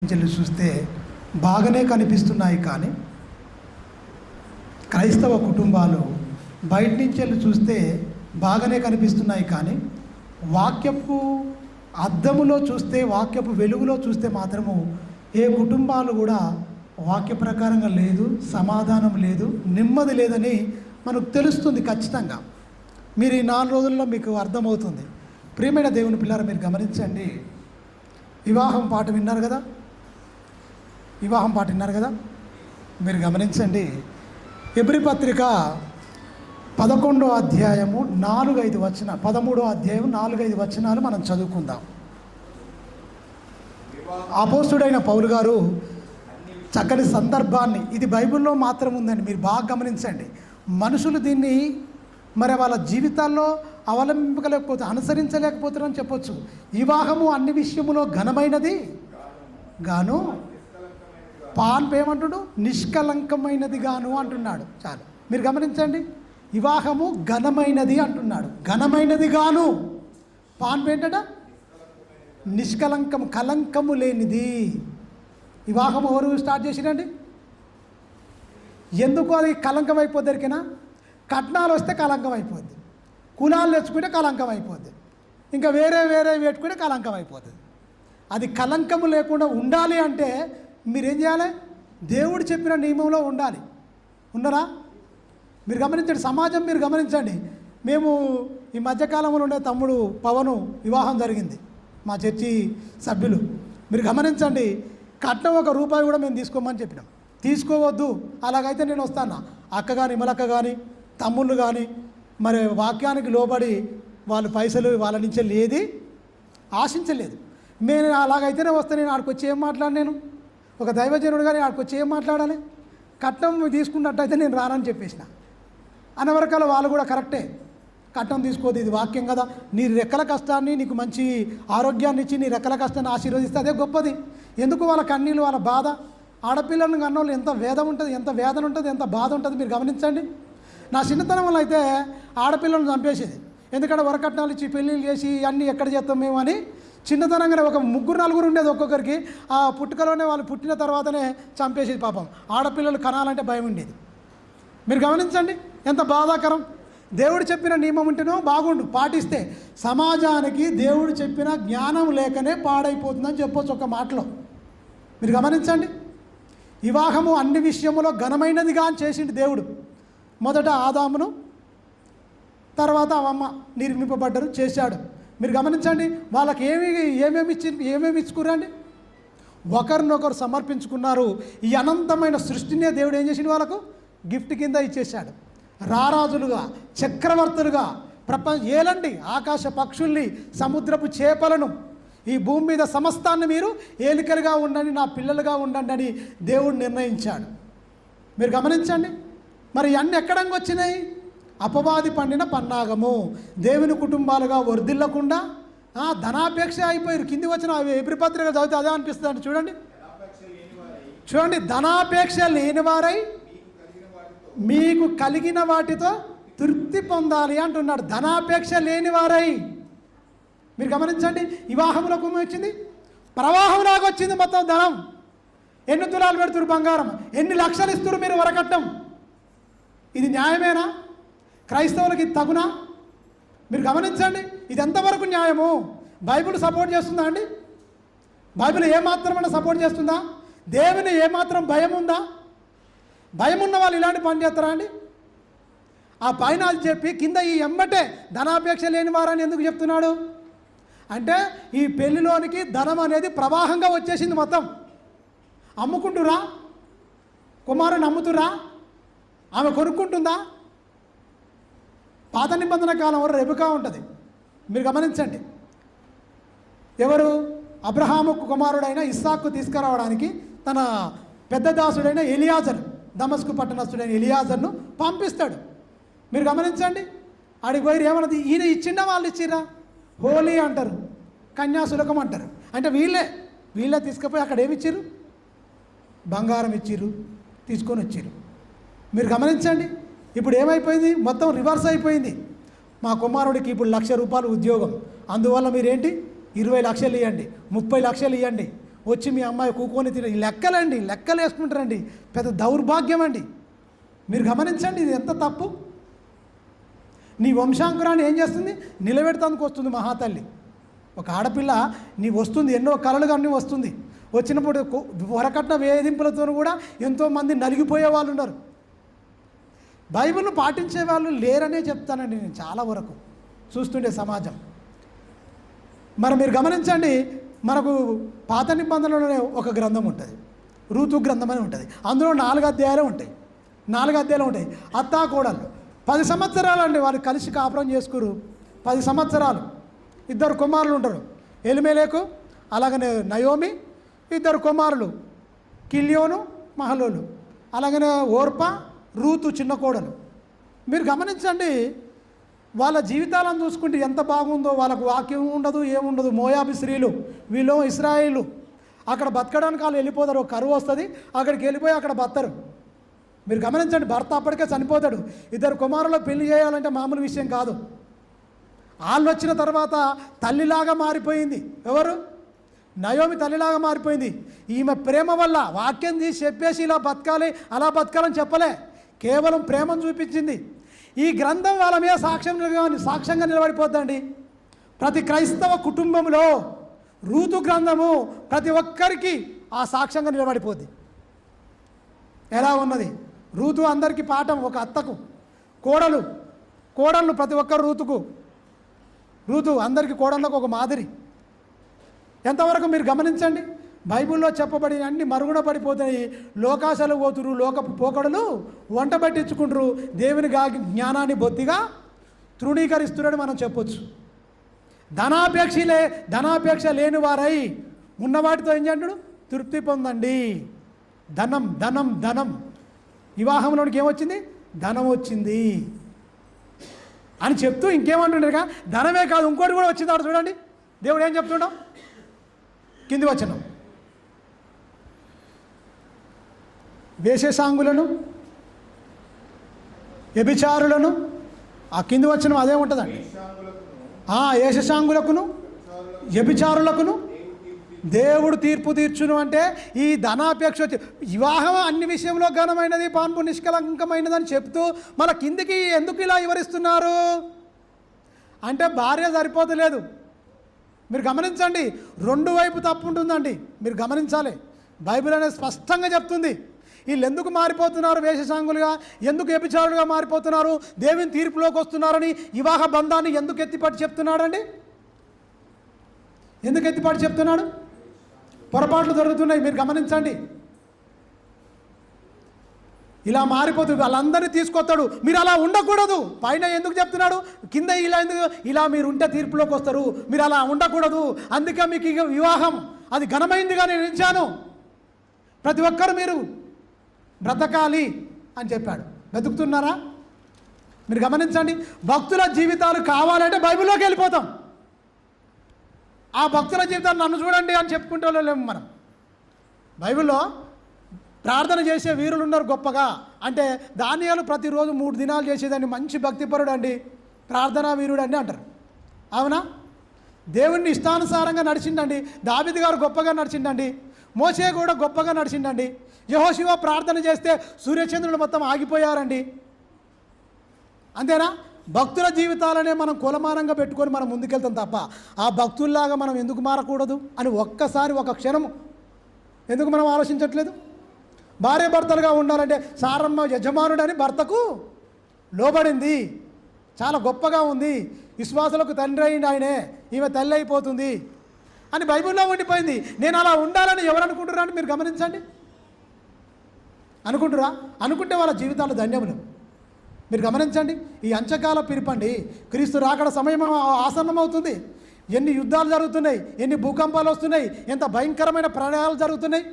నుంచి చూస్తే బాగానే కనిపిస్తున్నాయి, కానీ క్రైస్తవ కుటుంబాలు బయట నుంచి వెళ్ళి చూస్తే బాగానే కనిపిస్తున్నాయి, కానీ వాక్యపు అద్దములో చూస్తే, వాక్యపు వెలుగులో చూస్తే మాత్రము ఏ కుటుంబాలు కూడా వాక్య ప్రకారంగా లేదు, సమాధానం లేదు, నెమ్మది లేదని మనకు తెలుస్తుంది ఖచ్చితంగా. మీరు ఈ 4 రోజుల్లో మీకు అర్థమవుతుంది. ప్రియమైన దేవుని పిల్లలు, మీరు గమనించండి. వివాహం పాట విన్నారు కదా, మీరు గమనించండి. ఎబ్రీ పత్రిక 11వ అధ్యాయము 4-5 వచన 13వ అధ్యాయం 4-5 వచనాలు మనం చదువుకుందాం. అపోస్తుడైన పౌలు గారు చక్కని సందర్భాన్ని, ఇది బైబిల్లో మాత్రం ఉందండి, మీరు బాగా గమనించండి. మనుషులు దీన్ని మరి వాళ్ళ జీవితాల్లో అవలంబించలేకపోతే, అనుసరించలేకపోతారని చెప్పొచ్చు. వివాహము అన్ని విషయములో ఘనమైనది గాను, పాన్పు ఏమంటుడు, నిష్కలంకమైనది గాను అంటున్నాడు. చాలు, మీరు గమనించండి. వివాహము ఘనమైనది అంటున్నాడు, ఘనమైనది గాను. పాన్పు ఏంటట, నిష్కలంకం, కలంకము లేనిది. వివాహం ఎవరు స్టార్ట్ చేసిరండి? ఎందుకు అది కలంకం అయిపోద్ది? దొరికినా కట్నాలు వస్తే కలంకం అయిపోద్ది, కులాలు తెచ్చుకుంటే కలంకం అయిపోద్ది, ఇంకా వేరే పెట్టుకుంటే కలంకం అయిపోతుంది. అది కలంకము లేకుండా ఉండాలి అంటే మీరేం చేయాలి? దేవుడు చెప్పిన నియమంలో ఉండాలి. ఉన్నారా? మీరు గమనించండి, సమాజం మీరు గమనించండి. మేము ఈ మధ్యకాలంలో ఉండే తమ్ముడు పవను వివాహం జరిగింది, మా చర్చి సభ్యులు. మీరు గమనించండి, కట్నం ₹1 కూడా మేము తీసుకోమని చెప్పినాం. తీసుకోవద్దు, అలాగైతే నేను వస్తాను. అక్క కానీ, ఇమలక్క కానీ, తమ్ముళ్ళు కానీ మరి వాక్యానికి లోబడి వాళ్ళు పైసలు వాళ్ళ నుంచే లేది ఆశించలేదు. నేను అలాగైతేనే వస్తే నేను ఆడికి వచ్చి ఏం మాట్లాడు, నేను ఒక దైవజనుడు కానీ ఆడికి వచ్చి ఏం మాట్లాడాలి? కట్నం తీసుకున్నట్టయితే నేను రానని చెప్పేసిన. అనవరకాల వాళ్ళు కూడా కరెక్టే, కట్నం తీసుకోవద్దు, ఇది వాక్యం కదా. నీ రెక్కల కష్టాన్ని, నీకు మంచి ఆరోగ్యాన్ని ఇచ్చి నీ రెక్కల కష్టాన్ని ఆశీర్వదిస్తే అదే గొప్పది. ఎందుకు వాళ్ళ కన్నీళ్ళు, వాళ్ళ బాధ? ఆడపిల్లలను కన్నోళ్ళు ఎంత వేదన ఉంటుంది, ఎంత వేదన ఉంటుంది, ఎంత బాధ ఉంటుంది, మీరు గమనించండి. నా చిన్నతనం వల్ల అయితే ఆడపిల్లలను చంపేసేది. ఎందుకంటే వరకట్నాలు ఇచ్చి పెళ్ళిళ్ళు చేసి అన్నీ ఎక్కడ చేస్తాం మేము అని చిన్నతనంగానే ఒక 3-4 ఉండేది ఒక్కొక్కరికి. ఆ పుట్టుకలోనే వాళ్ళు పుట్టిన తర్వాతనే చంపేసేది. పాపం ఆడపిల్లలు కనాలంటే భయం ఉండేది. మీరు గమనించండి, ఎంత బాధాకరం. దేవుడు చెప్పిన నియమం ఉంటేనో బాగుండు, పాటిస్తే. సమాజానికి దేవుడు చెప్పిన జ్ఞానం లేకనే పాడైపోతుందని చెప్పొచ్చు ఒక మాటలో. మీరు గమనించండి, వివాహము అన్ని విషయములో ఘనమైనదిగా చేసిండు దేవుడు. మొదట ఆదామును, తర్వాత అవ్వ నిర్మింపబడ్డరు, చేశాడు. మీరు గమనించండి, వాళ్ళకి ఏమేమి ఇచ్చుకురండి? ఒకరినొకరు సమర్పించుకున్నారు. ఈ అనంతమైన సృష్టినే దేవుడు ఏం చేసిండు? వాళ్ళకు గిఫ్ట్ కింద ఇచ్చేశాడు. రారాజులుగా, చక్రవర్తులుగా ఏలండి, ఆకాశ పక్షుల్ని, సముద్రపు చేపలను, ఈ భూమి మీద సమస్తాన్ని మీరు ఏలికలుగా ఉండండి, నా పిల్లలుగా ఉండండి అని దేవుడు నిర్ణయించాడు. మీరు గమనించండి, మరి అన్నీ ఎక్కడంగా వచ్చినాయి? అపవాది పండిన పన్నాగము. దేవుని కుటుంబాలుగా వర్ధిల్లకుండా ధనాపేక్ష అయిపోయారు. కింది వచ్చిన ఎబ్రీ పత్రిక చదివితే అదే అనిపిస్తుంది. చూడండి, ధనాపేక్ష లేనివారై మీకు కలిగిన వాటితో తృప్తి పొందాలి అంటున్నాడు. ధనాపేక్ష లేనివారై. మీరు గమనించండి, వివాహంలో కుమ్మి వచ్చింది, ప్రవాహంలాగా వచ్చింది మొత్తం ధనం. ఎన్ని తులాలు పెడుతురు బంగారం, ఎన్ని లక్షలు ఇస్తున్నారు మీరు వరకట్నం. ఇది న్యాయమేనా? క్రైస్తవులకి ఇది తగునా? మీరు గమనించండి, ఇది ఎంతవరకు న్యాయము? బైబిల్ సపోర్ట్ చేస్తుందా అండి? బైబిల్ ఏమాత్రమైనా సపోర్ట్ చేస్తుందా? దేవుని ఏమాత్రం భయం ఉందా? భయం ఉన్న వాళ్ళు ఇలాంటి పని చేస్తారా అండి? ఆ పైన అది చెప్పి కింద ఈ ఎమ్మటే ధనాపేక్ష లేని వారని ఎందుకు చెప్తున్నాడు అంటే, ఈ పెళ్లిలోనికి ధనం అనేది ప్రవాహంగా వచ్చేసింది మొత్తం. అమ్ముకుంటురా, కుమారుని అమ్ముతురా, ఆమె కొనుక్కుంటుందా? పాత నిబంధన కాలం వరకు రెబెకా ఉంటుంది. మీరు గమనించండి, ఎవరు? అబ్రహాముకు కుమారుడైన ఇస్సాకు తీసుకురావడానికి తన పెద్ద దాసుడైన ఎలియాజర్, దమస్కు పట్టణస్థుడైన ఎలియాజర్ను పంపిస్తాడు. మీరు గమనించండి, ఆడికి పోయి ఏమన్నది? ఈయన ఇచ్చిండా, వాళ్ళు ఇచ్చిరా? హోలీ అంటారు, కన్యాశుల్కం అంటారు. అంటే వీళ్ళే తీసుకుపోయి అక్కడ ఏమిచ్చిర్రు? బంగారం ఇచ్చిర్రు, తీసుకొని వచ్చిర్రు. మీరు గమనించండి, ఇప్పుడు ఏమైపోయింది? మొత్తం రివర్స్ అయిపోయింది. మా కుమారుడికి ఇప్పుడు ₹1,00,000 ఉద్యోగం, అందువల్ల మీరేంటి 20 లక్షలు ఇవ్వండి, 30 లక్షలు ఇవ్వండి, వచ్చి మీ అమ్మాయి కూకొని తిన లెక్కలండి, లెక్కలు వేసుకుంటారండి. పెద్ద దౌర్భాగ్యం అండి. మీరు గమనించండి, ఇది ఎంత తప్పు. నీ వంశాంకురాన్ని ఏం చేస్తుంది? నిలబెడతానికి వస్తుంది మహాతల్లి. ఒక ఆడపిల్ల నీ వస్తుంది, ఎన్నో కలలుగా అన్నీ వస్తుంది. వచ్చినప్పుడు వరకట్న వేధింపులతో కూడా ఎంతోమంది నలిగిపోయే వాళ్ళు ఉన్నారు. బైబిల్ను పాటించే వాళ్ళు లేరనే చెప్తానండి నేను చాలా వరకు చూస్తుండే సమాజం. మరి మీరు గమనించండి, మనకు పాత నిబంధనలోనే ఒక గ్రంథం ఉంటుంది, రూతు గ్రంథం అని ఉంటుంది. అందులో 4 అధ్యాయాలు ఉంటాయి. 4 అధ్యాయాలు ఉంటాయి. అత్తా కోడళ్ళు 10 సంవత్సరాలు అండి వాళ్ళు కలిసి కాపురం చేసుకురు. 10 సంవత్సరాలు. 2 కుమారులు ఉంటారు, ఎలిమెలెకు అలాగనే నయోమి. 2 కుమారులు, కిల్యోను మహలోలు. అలాగనే ఓర్పా, రూతు చిన్న కోడలు. మీరు గమనించండి, వాళ్ళ జీవితాలను చూసుకుంటే ఎంత బాగుందో. వాళ్ళకు వాక్యం ఉండదు, ఏముండదు. మోయాబి స్త్రీలు, వీళ్ళు ఇశ్రాయేలు. అక్కడ బతకడానికి వాళ్ళు వెళ్ళిపోతారు. కరువు వస్తుంది, అక్కడికి వెళ్ళిపోయి అక్కడ బతరు. మీరు గమనించండి, భర్త అప్పటికే చనిపోతాడు. 2 కుమారులు పెళ్లి చేయాలంటే మామూలు విషయం కాదు. వాళ్ళు వచ్చిన తర్వాత తల్లిలాగా మారిపోయింది. ఎవరు? నయోమి తల్లిలాగా మారిపోయింది. ఈమె ప్రేమ వల్ల వాక్యం తీసి చెప్పేసి ఇలా బతకాలి, అలా బతకాలని చెప్పలే, కేవలం ప్రేమను చూపించింది. ఈ గ్రంథం వాళ్ళ మీద సాక్ష్యంగా నిలబడిపోద్దండి. ప్రతి క్రైస్తవ కుటుంబంలో రూతు గ్రంథము ప్రతి ఒక్కరికి ఆ సాక్ష్యంగా నిలబడిపోద్ది. ఎలా ఉన్నది? రూతు అందరికీ పాఠం, ఒక అత్తకు. కోడళ్ళు ప్రతి ఒక్కరు రూతు అందరికీ కోడళ్ళకు ఒక మాదిరి. ఎంతవరకు మీరు గమనించండి, బైబిల్లో చెప్పబడిన అన్ని మరుగున పడిపోతాయి. లోకాశలు పోతురు, లోకపు పోకడలు వంట పట్టించుకుంటారు. దేవుని జ్ఞానాన్ని బొత్తిగా తృణీకరిస్తున్నారని మనం చెప్పొచ్చు. ధనాపేక్ష లేని వారై ఉన్నవాటితో ఏం చేయంటాడు? తృప్తి పొందండి. ధనం వివాహంలోనికి ఏమొచ్చింది? ధనం వచ్చింది అని చెప్తూ ఇంకేమంటుండగా, ధనమే కాదు ఇంకోటి కూడా వచ్చిందాడు. చూడండి దేవుడు ఏం చెప్తున్నాం, కింది వచనం. వేషసాంగులను, వ్యభిచారులను, ఆ కింది వచనం అదే ఉంటుందండి. వేషసాంగులకును వ్యభిచారులకును దేవుడు తీర్పు తీర్చును. అంటే ఈ ధనాపేక్ష వచ్చి వివాహం అన్ని విషయంలో ఘనమైనది, పాన్పు నిష్కలంకమైనది అని చెప్తూ మన కిందికి ఎందుకు ఇలా వివరిస్తున్నారు అంటే, భార్య సరిపోతలేదు. మీరు గమనించండి, 2 వైపు తప్పు ఉంటుందండి. మీరు గమనించాలి, బైబిల్ అనేది స్పష్టంగా చెప్తుంది. వీళ్ళు ఎందుకు మారిపోతున్నారు వేషసాంగులుగా, ఎందుకు వ్యభిచారులుగా మారిపోతున్నారు, దేవుని తీర్పులోకి వస్తున్నారని వివాహ బంధాన్ని ఎందుకు ఎత్తిపట్టి చెప్తున్నాడండి? ఎందుకు ఎత్తిపట్టి చెప్తున్నాడు? పొరపాట్లు జరుగుతున్నాయి. మీరు గమనించండి, ఇలా మారిపోతుంది. వాళ్ళందరినీ తీసుకొస్తాడు. మీరు అలా ఉండకూడదు. పైన ఎందుకు చెప్తున్నాడు, కింద ఇలా మీరు ఉంటే తీర్పులోకి వస్తారు, మీరు అలా ఉండకూడదు. అందుకే మీకు ఇక వివాహం అది ఘనమైందిగా నేను ఎంచాను, ప్రతి ఒక్కరు మీరు బ్రతకాలి అని చెప్పాడు. బ్రతుకుతున్నారా? మీరు గమనించండి, భక్తుల జీవితాలు కావాలంటే బైబిల్లోకి వెళ్ళిపోతాం. ఆ భక్తుల జీవితాలు నన్ను చూడండి అని చెప్పుకుంటూ లేము మనం. బైబిల్లో ప్రార్థన చేసే వీరులు ఉన్నారు గొప్పగా. అంటే దానియాలు ప్రతిరోజు 3 దినాలు చేసేదాన్ని మంచి భక్తిపరుడు అండి, ప్రార్థనా వీరుడు అండి అంటారు. అవునా? దేవుణ్ణి ఇష్టానుసారంగా నడిచిండండి. దావీదు గారు గొప్పగా నడిచిండండి. మోషే కూడా గొప్పగా నడిచిండండి. యెహోషువ ప్రార్థన చేస్తే సూర్యచంద్రులు మొత్తం ఆగిపోయారండి. అంతేనా? భక్తుల జీవితాలనే మనం కులమానంగా పెట్టుకొని మనం ముందుకెళ్తాం తప్ప ఆ భక్తుల్లాగా మనం ఎందుకు మారకూడదు అని ఒక్కసారి ఒక క్షణము ఎందుకు మనం ఆలోచించట్లేదు? భార్య భర్తలుగా ఉండాలంటే సారమ్మ యజమానుడని భర్తకు లోబడింది, చాలా గొప్పగా ఉంది, విశ్వాసులకు తండ్రి అయింది ఆయనే, ఈమె తల్లి అయిపోతుంది అని బైబిల్లో ఉండిపోయింది. నేను అలా ఉండాలని ఎవరు అనుకుంటున్నా అని మీరు గమనించండి. అనుకుంటురా? అనుకుంటే వాళ్ళ జీవితాలు ధన్యములు. మీరు గమనించండి, ఈ అంచకాల పిలుపండి, క్రీస్తు రాకడ సమయం ఆసన్నమవుతుంది. ఎన్ని యుద్ధాలు జరుగుతున్నాయి, ఎన్ని భూకంపాలు వస్తున్నాయి, ఎంత భయంకరమైన ప్రళయాలు జరుగుతున్నాయి.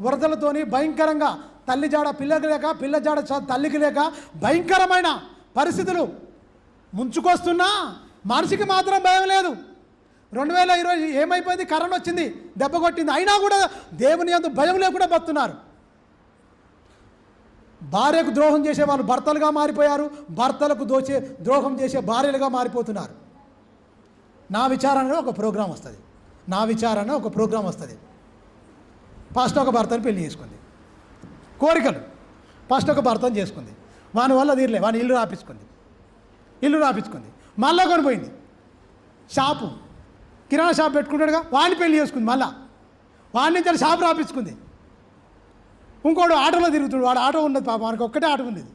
వరదలతోని భయంకరంగా, తల్లి జాడ పిల్లకి లేక, పిల్ల జాడ తల్లికి లేక భయంకరమైన పరిస్థితులు ముంచుకొస్తున్నా మనిషికి మాత్రం భయం లేదు. 2020 ఏమైపోయింది? కరోనా వచ్చింది, దెబ్బ కొట్టింది, అయినా కూడా దేవుని యందు భయం లేకుండా బతున్నారు. భార్యకు ద్రోహం చేసే వాళ్ళు భర్తలుగా మారిపోయారు, భర్తలకు ద్రోహం చేసే భార్యలుగా మారిపోతున్నారు. నా విచారణ ఒక ప్రోగ్రాం వస్తుంది. ఫస్ట్ ఒక భర్తను పెళ్లి చేసుకుంది. కోరికలు ఫస్ట్ ఒక భర్తను చేసుకుంది. వాని వల్ల తీరలే, వాని ఇల్లు రాపించుకుంది. మళ్ళా కొనిపోయింది షాపు, కిరాణా షాప్ పెట్టుకుంటాడుగా, వాడిని పెళ్లి చేసుకుంది. మళ్ళా వాడి నుంచి షాపు రాపించుకుంది. ఇంకోడు ఆటోలో తిరుగుతాడు, వాడు ఆటో ఉన్నది పాపం, వానికి ఒక్కటే ఆటో ఉండేది.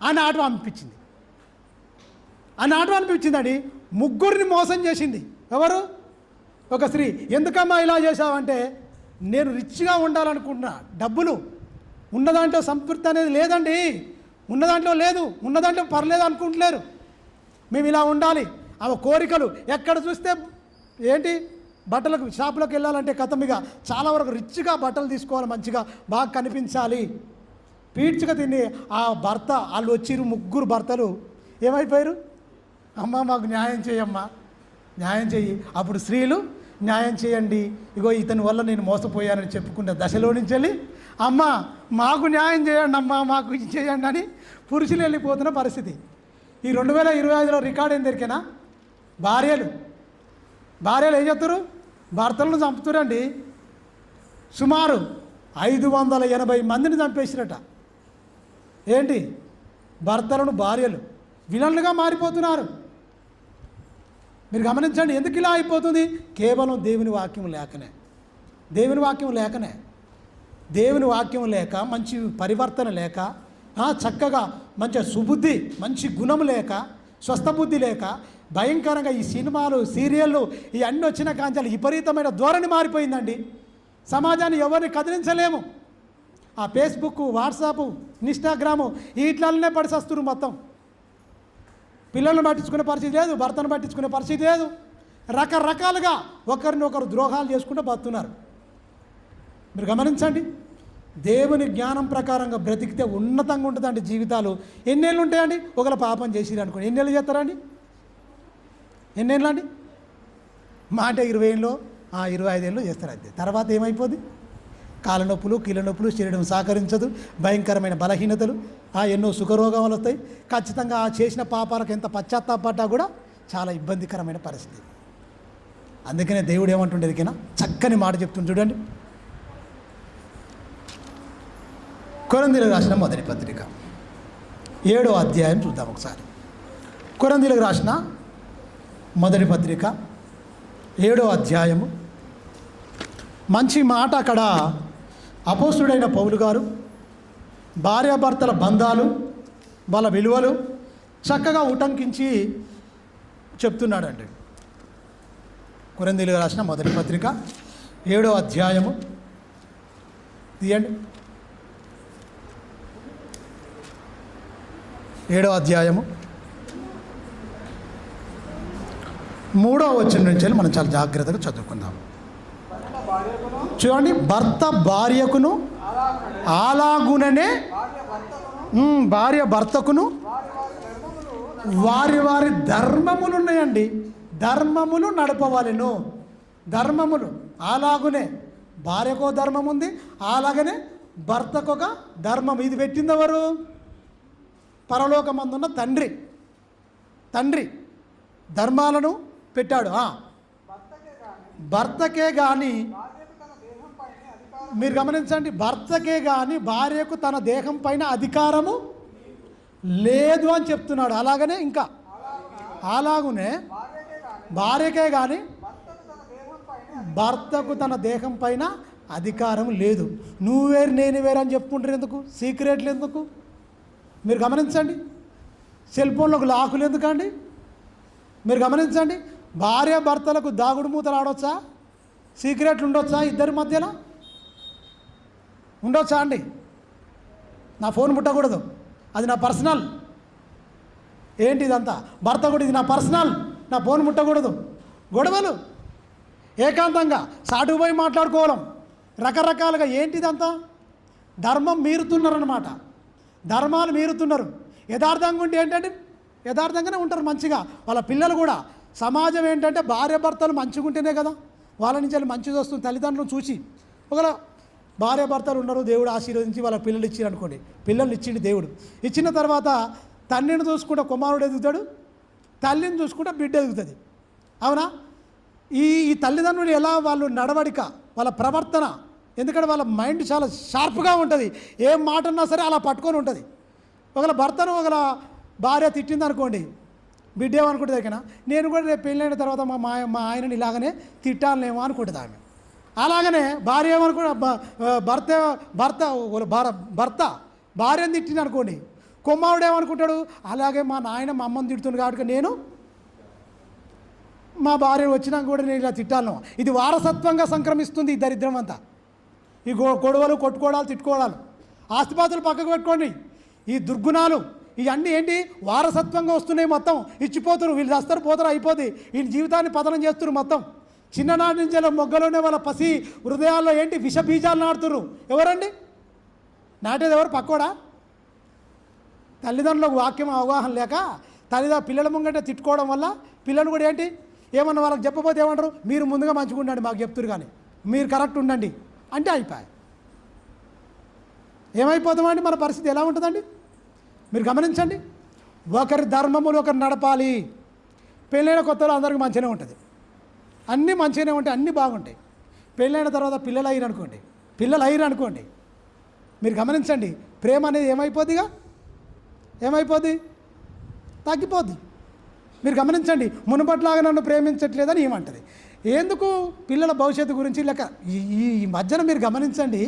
ఆయన ఆటో అనిపించిందండి. ముగ్గురిని మోసం చేసింది. ఎవరు? ఒక స్త్రీ. ఎందుకమ్మా ఇలా చేసావంటే, నేను రిచ్గా ఉండాలనుకుంటున్నా, డబ్బులు ఉన్న దాంట్లో సంతృప్తి అనేది లేదండి, ఉన్న దాంట్లో లేదు, ఉన్న దాంట్లో పర్లేదు అనుకుంటలేరు, మేము ఇలా ఉండాలి. అవి కోరికలు. ఎక్కడ చూస్తే ఏంటి, బట్టలకు షాపులకు వెళ్ళాలంటే కథమిగా చాలా వరకు రిచ్గా బట్టలు తీసుకోవాలి, మంచిగా బాగా కనిపించాలి. పీడ్చుగా తిని ఆ భర్త, వాళ్ళు వచ్చిరు ముగ్గురు భర్తలు ఏమైపోయారు? అమ్మ మాకు న్యాయం చేయమ్మా, న్యాయం చెయ్యి. అప్పుడు స్త్రీలు న్యాయం చేయండి, ఇగో ఇతని వల్ల నేను మోసపోయానని చెప్పుకున్న దశలో నుంచి వెళ్ళి అమ్మ మాకు న్యాయం చేయండి, అమ్మ మాకు ఇది చేయండి అని పురుషులు వెళ్ళిపోతున్న పరిస్థితి. ఈ 2025లో రికార్డు ఏం దొరికినా భార్యలు ఏం చెప్తారు? భర్తలను చంపుతారండి. సుమారు 580 మందిని చంపేసిరట. ఏంటి? భర్తలను భార్యలు విలన్లుగా మారిపోతున్నారు. మీరు గమనించండి, ఎందుకు ఇలా అయిపోతుంది? కేవలం దేవుని వాక్యం లేక, మంచి పరివర్తన లేక, చక్కగా మంచి సుబుద్ధి, మంచి గుణం లేక, స్వస్థబుద్ధి లేక, భయంకరంగా ఈ సినిమాలు, సీరియళ్ళు ఇవన్నీ వచ్చిన కాంచాలు విపరీతమైన ధోరణి మారిపోయిందండి. సమాజాన్ని ఎవరిని కదిలించలేము. ఆ ఫేస్బుక్, వాట్సాప్, ఇన్స్టాగ్రాము వీటిలోనే పడిసేస్తున్నారు మొత్తం. పిల్లలను పట్టించుకునే పరిస్థితి లేదు, భర్తను పట్టించుకునే పరిస్థితి లేదు. రకరకాలుగా ఒకరినొకరు ద్రోహాలు చేసుకుంటూ బతున్నారు. మీరు గమనించండి, దేవుని జ్ఞానం ప్రకారంగా బ్రతికితే ఉన్నతంగా ఉంటుందండి జీవితాలు. ఎన్నేళ్ళు ఉంటాయండి? ఒకవేళ పాపం చేసిరు అనుకోండి, ఎన్నేళ్ళు చేస్తారండి? ఎన్నేళ్ళు అండి? మాట 20 ఏళ్ళు, 25 ఏళ్ళు చేస్తారు. అంతే. తర్వాత ఏమైపోద్ది? కాళ్ళ నొప్పులు, కీళ్ళ నొప్పులు, శరీరం సహకరించదు, భయంకరమైన బలహీనతలు, ఎన్నో సుఖరోగాలు వస్తాయి. ఖచ్చితంగా ఆ చేసిన పాపాలకు ఎంత పశ్చాత్తాపడ్డా కూడా చాలా ఇబ్బందికరమైన పరిస్థితి. అందుకనే దేవుడు ఏమంటుండేది కన్నా చక్కని మాట చెప్తుంది చూడండి. కొరింథీయులకు రాసిన మొదటి పత్రిక 7వ అధ్యాయం చూద్దాం ఒకసారి. కొరింథీయులకు రాసిన మొదటి పత్రిక 7వ అధ్యాయము. మంచి మాట అక్కడ అపోస్తుడైన పౌలు గారు భార్యాభర్తల బంధాలు, వాళ్ళ విలువలు చక్కగా ఉటంకించి చెప్తున్నాడండి. కొరింథీయులకు రాసిన మొదటి పత్రిక 7వ అధ్యాయము తీయండి. 7వ అధ్యాయము 3వ వచనం నుంచి మనం చాలా జాగ్రత్తగా చదువుకుందాం. చూడండి, భర్త భార్యకును అలాగుననే భార్య భర్తకును వారి వారి ధర్మములు ఉన్నాయండి. ధర్మములు నడపవాలను. ధర్మములు అలాగునే భార్యకో ధర్మం ఉంది, అలాగనే భర్తకొక ధర్మం. ఇది పెట్టింది ఎవరు? పరలోకమందున్న తండ్రి ధర్మాలను పెట్టాడు. భర్తకే కానీ, మీరు గమనించండి, భర్తకే కానీ భార్యకు తన దేహం పైన అధికారము లేదు అని చెప్తున్నాడు. అలాగనే ఇంకా అలాగునే భార్యకే కానీ భర్తకు తన దేహం పైన అధికారం లేదు. నువ్వు వేరు నేను వేరు అని చెప్పుకుంటారు ఎందుకు? సీక్రెట్లు ఎందుకు? మీరు గమనించండి, సెల్ ఫోన్లకు లాకులు ఎందుకండి? మీరు గమనించండి, భార్య భర్తలకు దాగుడు మూతలు ఆడొచ్చా? సీక్రెట్లు ఉండొచ్చా? ఇద్దరి మధ్యన ఉండొచ్చా అండి? నా ఫోన్ ముట్టకూడదు, అది నా పర్సనల్. ఏంటి ఇదంతా? భర్త కూడా ఇది నా పర్సనల్, నా ఫోన్ ముట్టకూడదు. గొడవలు ఏకాంతంగా సాటుకు పోయి మాట్లాడుకోవడం, రకరకాలుగా. ఏంటిదంతా? ధర్మం మీరుతున్నారన్నమాట. ధర్మాలు మీరుతున్నారు. యథార్థంగా ఉంటే ఏంటంటే యథార్థంగానే ఉంటారు మంచిగా. వాళ్ళ పిల్లలు కూడా. సమాజం ఏంటంటే భార్య భర్తలు మంచిగా ఉంటేనే కదా వాళ్ళ నుంచి వెళ్ళి మంచిగా వస్తుంది. తల్లిదండ్రులను చూసి ఒకవేళ భార్య భర్తలు ఉన్నారు, దేవుడు ఆశీర్వదించి వాళ్ళ పిల్లలు ఇచ్చారు అనుకోండి, పిల్లల్ని ఇచ్చిండు దేవుడు. ఇచ్చిన తర్వాత తండ్రిని చూసుకుంటే కుమారుడు ఎదుగుతాడు, తల్లిని చూసుకుంటే బిడ్డ ఎదుగుతుంది. అవునా? ఈ తల్లిదండ్రులు ఎలా వాళ్ళు నడవడిక, వాళ్ళ ప్రవర్తన ఎందుకంటే వాళ్ళ మైండ్ చాలా షార్ప్గా ఉంటుంది. ఏం మాట అన్నా సరే అలా పట్టుకొని ఉంటుంది. ఒకవేళ భర్తను ఒకవేళ భార్య తిట్టింది అనుకోండి, బిడ్డ ఏమనుకుంటుంది దగ్గర, నేను కూడా రేపు పెళ్ళైన తర్వాత మా ఆయనని ఇలాగనే తిట్టాలనేమో అనుకుంటుంది ఆమె. అలాగనే భార్య ఏమనుకుంటే భర్త భార్యను తిట్టింది అనుకోండి, కొమ్మావుడు ఏమనుకుంటాడు, అలాగే మా నాయన మా అమ్మని తిడుతుంది కాబట్టి నేను మా భార్య వచ్చినాక కూడా నేను ఇలా తిట్టాలను. ఇది వారసత్వంగా సంక్రమిస్తుంది ఈ దరిద్రం అంతా. ఈ గొడవలు, కొట్టుకోవడాలు, తిట్టుకోవడాలు, ఆస్తిపాతులు పక్కకు పెట్టుకోండి. ఈ దుర్గుణాలు ఇవన్నీ ఏంటి వారసత్వంగా వస్తున్నాయి. మొత్తం ఇచ్చిపోతున్నారు, వీళ్ళు వస్తారు పోతారు, అయిపోద్ది. వీళ్ళ జీవితాన్ని పతనం చేస్తున్నారు మొత్తం. చిన్ననాటి నుంచి మొగ్గలోనే వాళ్ళ పసి హృదయాల్లో ఏంటి విష బీజాలు నాటుతున్నారు. ఎవరండి నాటేది? ఎవరు? పక్కోడా? తల్లిదండ్రులకు వాక్యం అవగాహన లేక పిల్లల ముంగట తిట్టుకోవడం వల్ల పిల్లలు కూడా ఏంటి ఏమన్నా వాళ్ళకి చెప్పబోతే ఏమంటారు, మీరు ముందుగా మంచిగా ఉండండి మాకు చెప్తురు కానీ మీరు కరెక్ట్ ఉండండి అంటే అయిపోయాయి. ఏమైపోతామండి? మన పరిస్థితి ఎలా ఉంటుందండి? మీరు గమనించండి. ఒకరి ధర్మములు ఒకరు నడపాలి. పెళ్ళైన కొత్తలో అందరికీ మంచిగానే ఉంటుంది, అన్నీ మంచిగానే ఉంటాయి, అన్నీ బాగుంటాయి. పెళ్ళైన తర్వాత పిల్లలు అయ్యారు అనుకోండి, మీరు గమనించండి, ప్రేమ అనేది ఏమైపోద్ది? తగ్గిపోద్ది. మీరు గమనించండి. మునుపట్లాగా నన్ను ప్రేమించట్లేదని ఏమంటుంది. ఎందుకు? పిల్లల భవిష్యత్తు గురించి లెక్క. ఈ మధ్యన మీరు గమనించండి,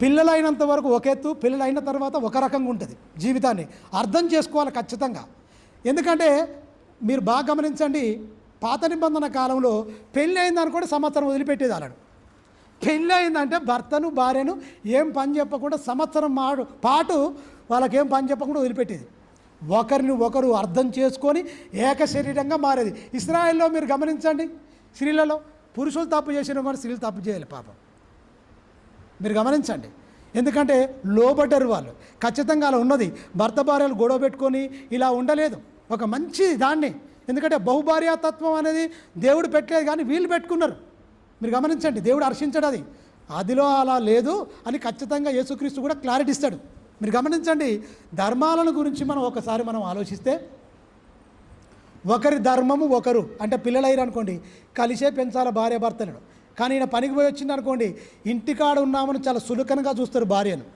పిల్లలైనంత వరకు ఒక ఎత్తు, పిల్లలైన తర్వాత ఒక రకంగా ఉంటుంది. జీవితాన్ని అర్థం చేసుకోవాలి ఖచ్చితంగా. ఎందుకంటే మీరు బాగా గమనించండి, పాత నిబంధన కాలంలో పెళ్ళి అయిందనుకోండి సంవత్సరం వదిలిపెట్టేది అలాడు. పెళ్ళి అయిందంటే భర్తను భార్యను ఏం పని చెప్పకుండా సంవత్సరం పాటు వాళ్ళకేం పని చెప్పకుండా వదిలిపెట్టేది. ఒకరిని ఒకరు అర్థం చేసుకొని ఏక శరీరంగా మారేది. ఇశ్రాయేల్లో మీరు గమనించండి, స్త్రీలలో పురుషులు తప్పు చేసిన కూడా స్త్రీలు తప్పు చేయాలి పాపం. మీరు గమనించండి. ఎందుకంటే లోబడ్డరు వాళ్ళు. ఖచ్చితంగా అలా ఉన్నది. భర్త భార్యలు గొడవ పెట్టుకొని ఇలా ఉండలేదు. ఒక మంచి దాన్ని, ఎందుకంటే బహుభార్యాతత్వం అనేది దేవుడు పెట్టలేదు కానీ వీళ్ళు పెట్టుకున్నారు. మీరు గమనించండి, దేవుడు హర్షించడు అది. అదిలో అలా లేదు అని ఖచ్చితంగా యేసుక్రీస్తు కూడా క్లారిటీ ఇస్తాడు. మీరు గమనించండి. ధర్మాలను గురించి ఒకసారి మనం ఆలోచిస్తే, ఒకరి ధర్మము ఒకరు అంటే పిల్లలయ్యారు అనుకోండి, కలిసే పెంచాల భార్య భర్తలను. కానీ ఈయన పనికి పోయి వచ్చింది అనుకోండి, ఇంటికాడ ఉన్నామని చాలా సులకనగా చూస్తారు భార్యను.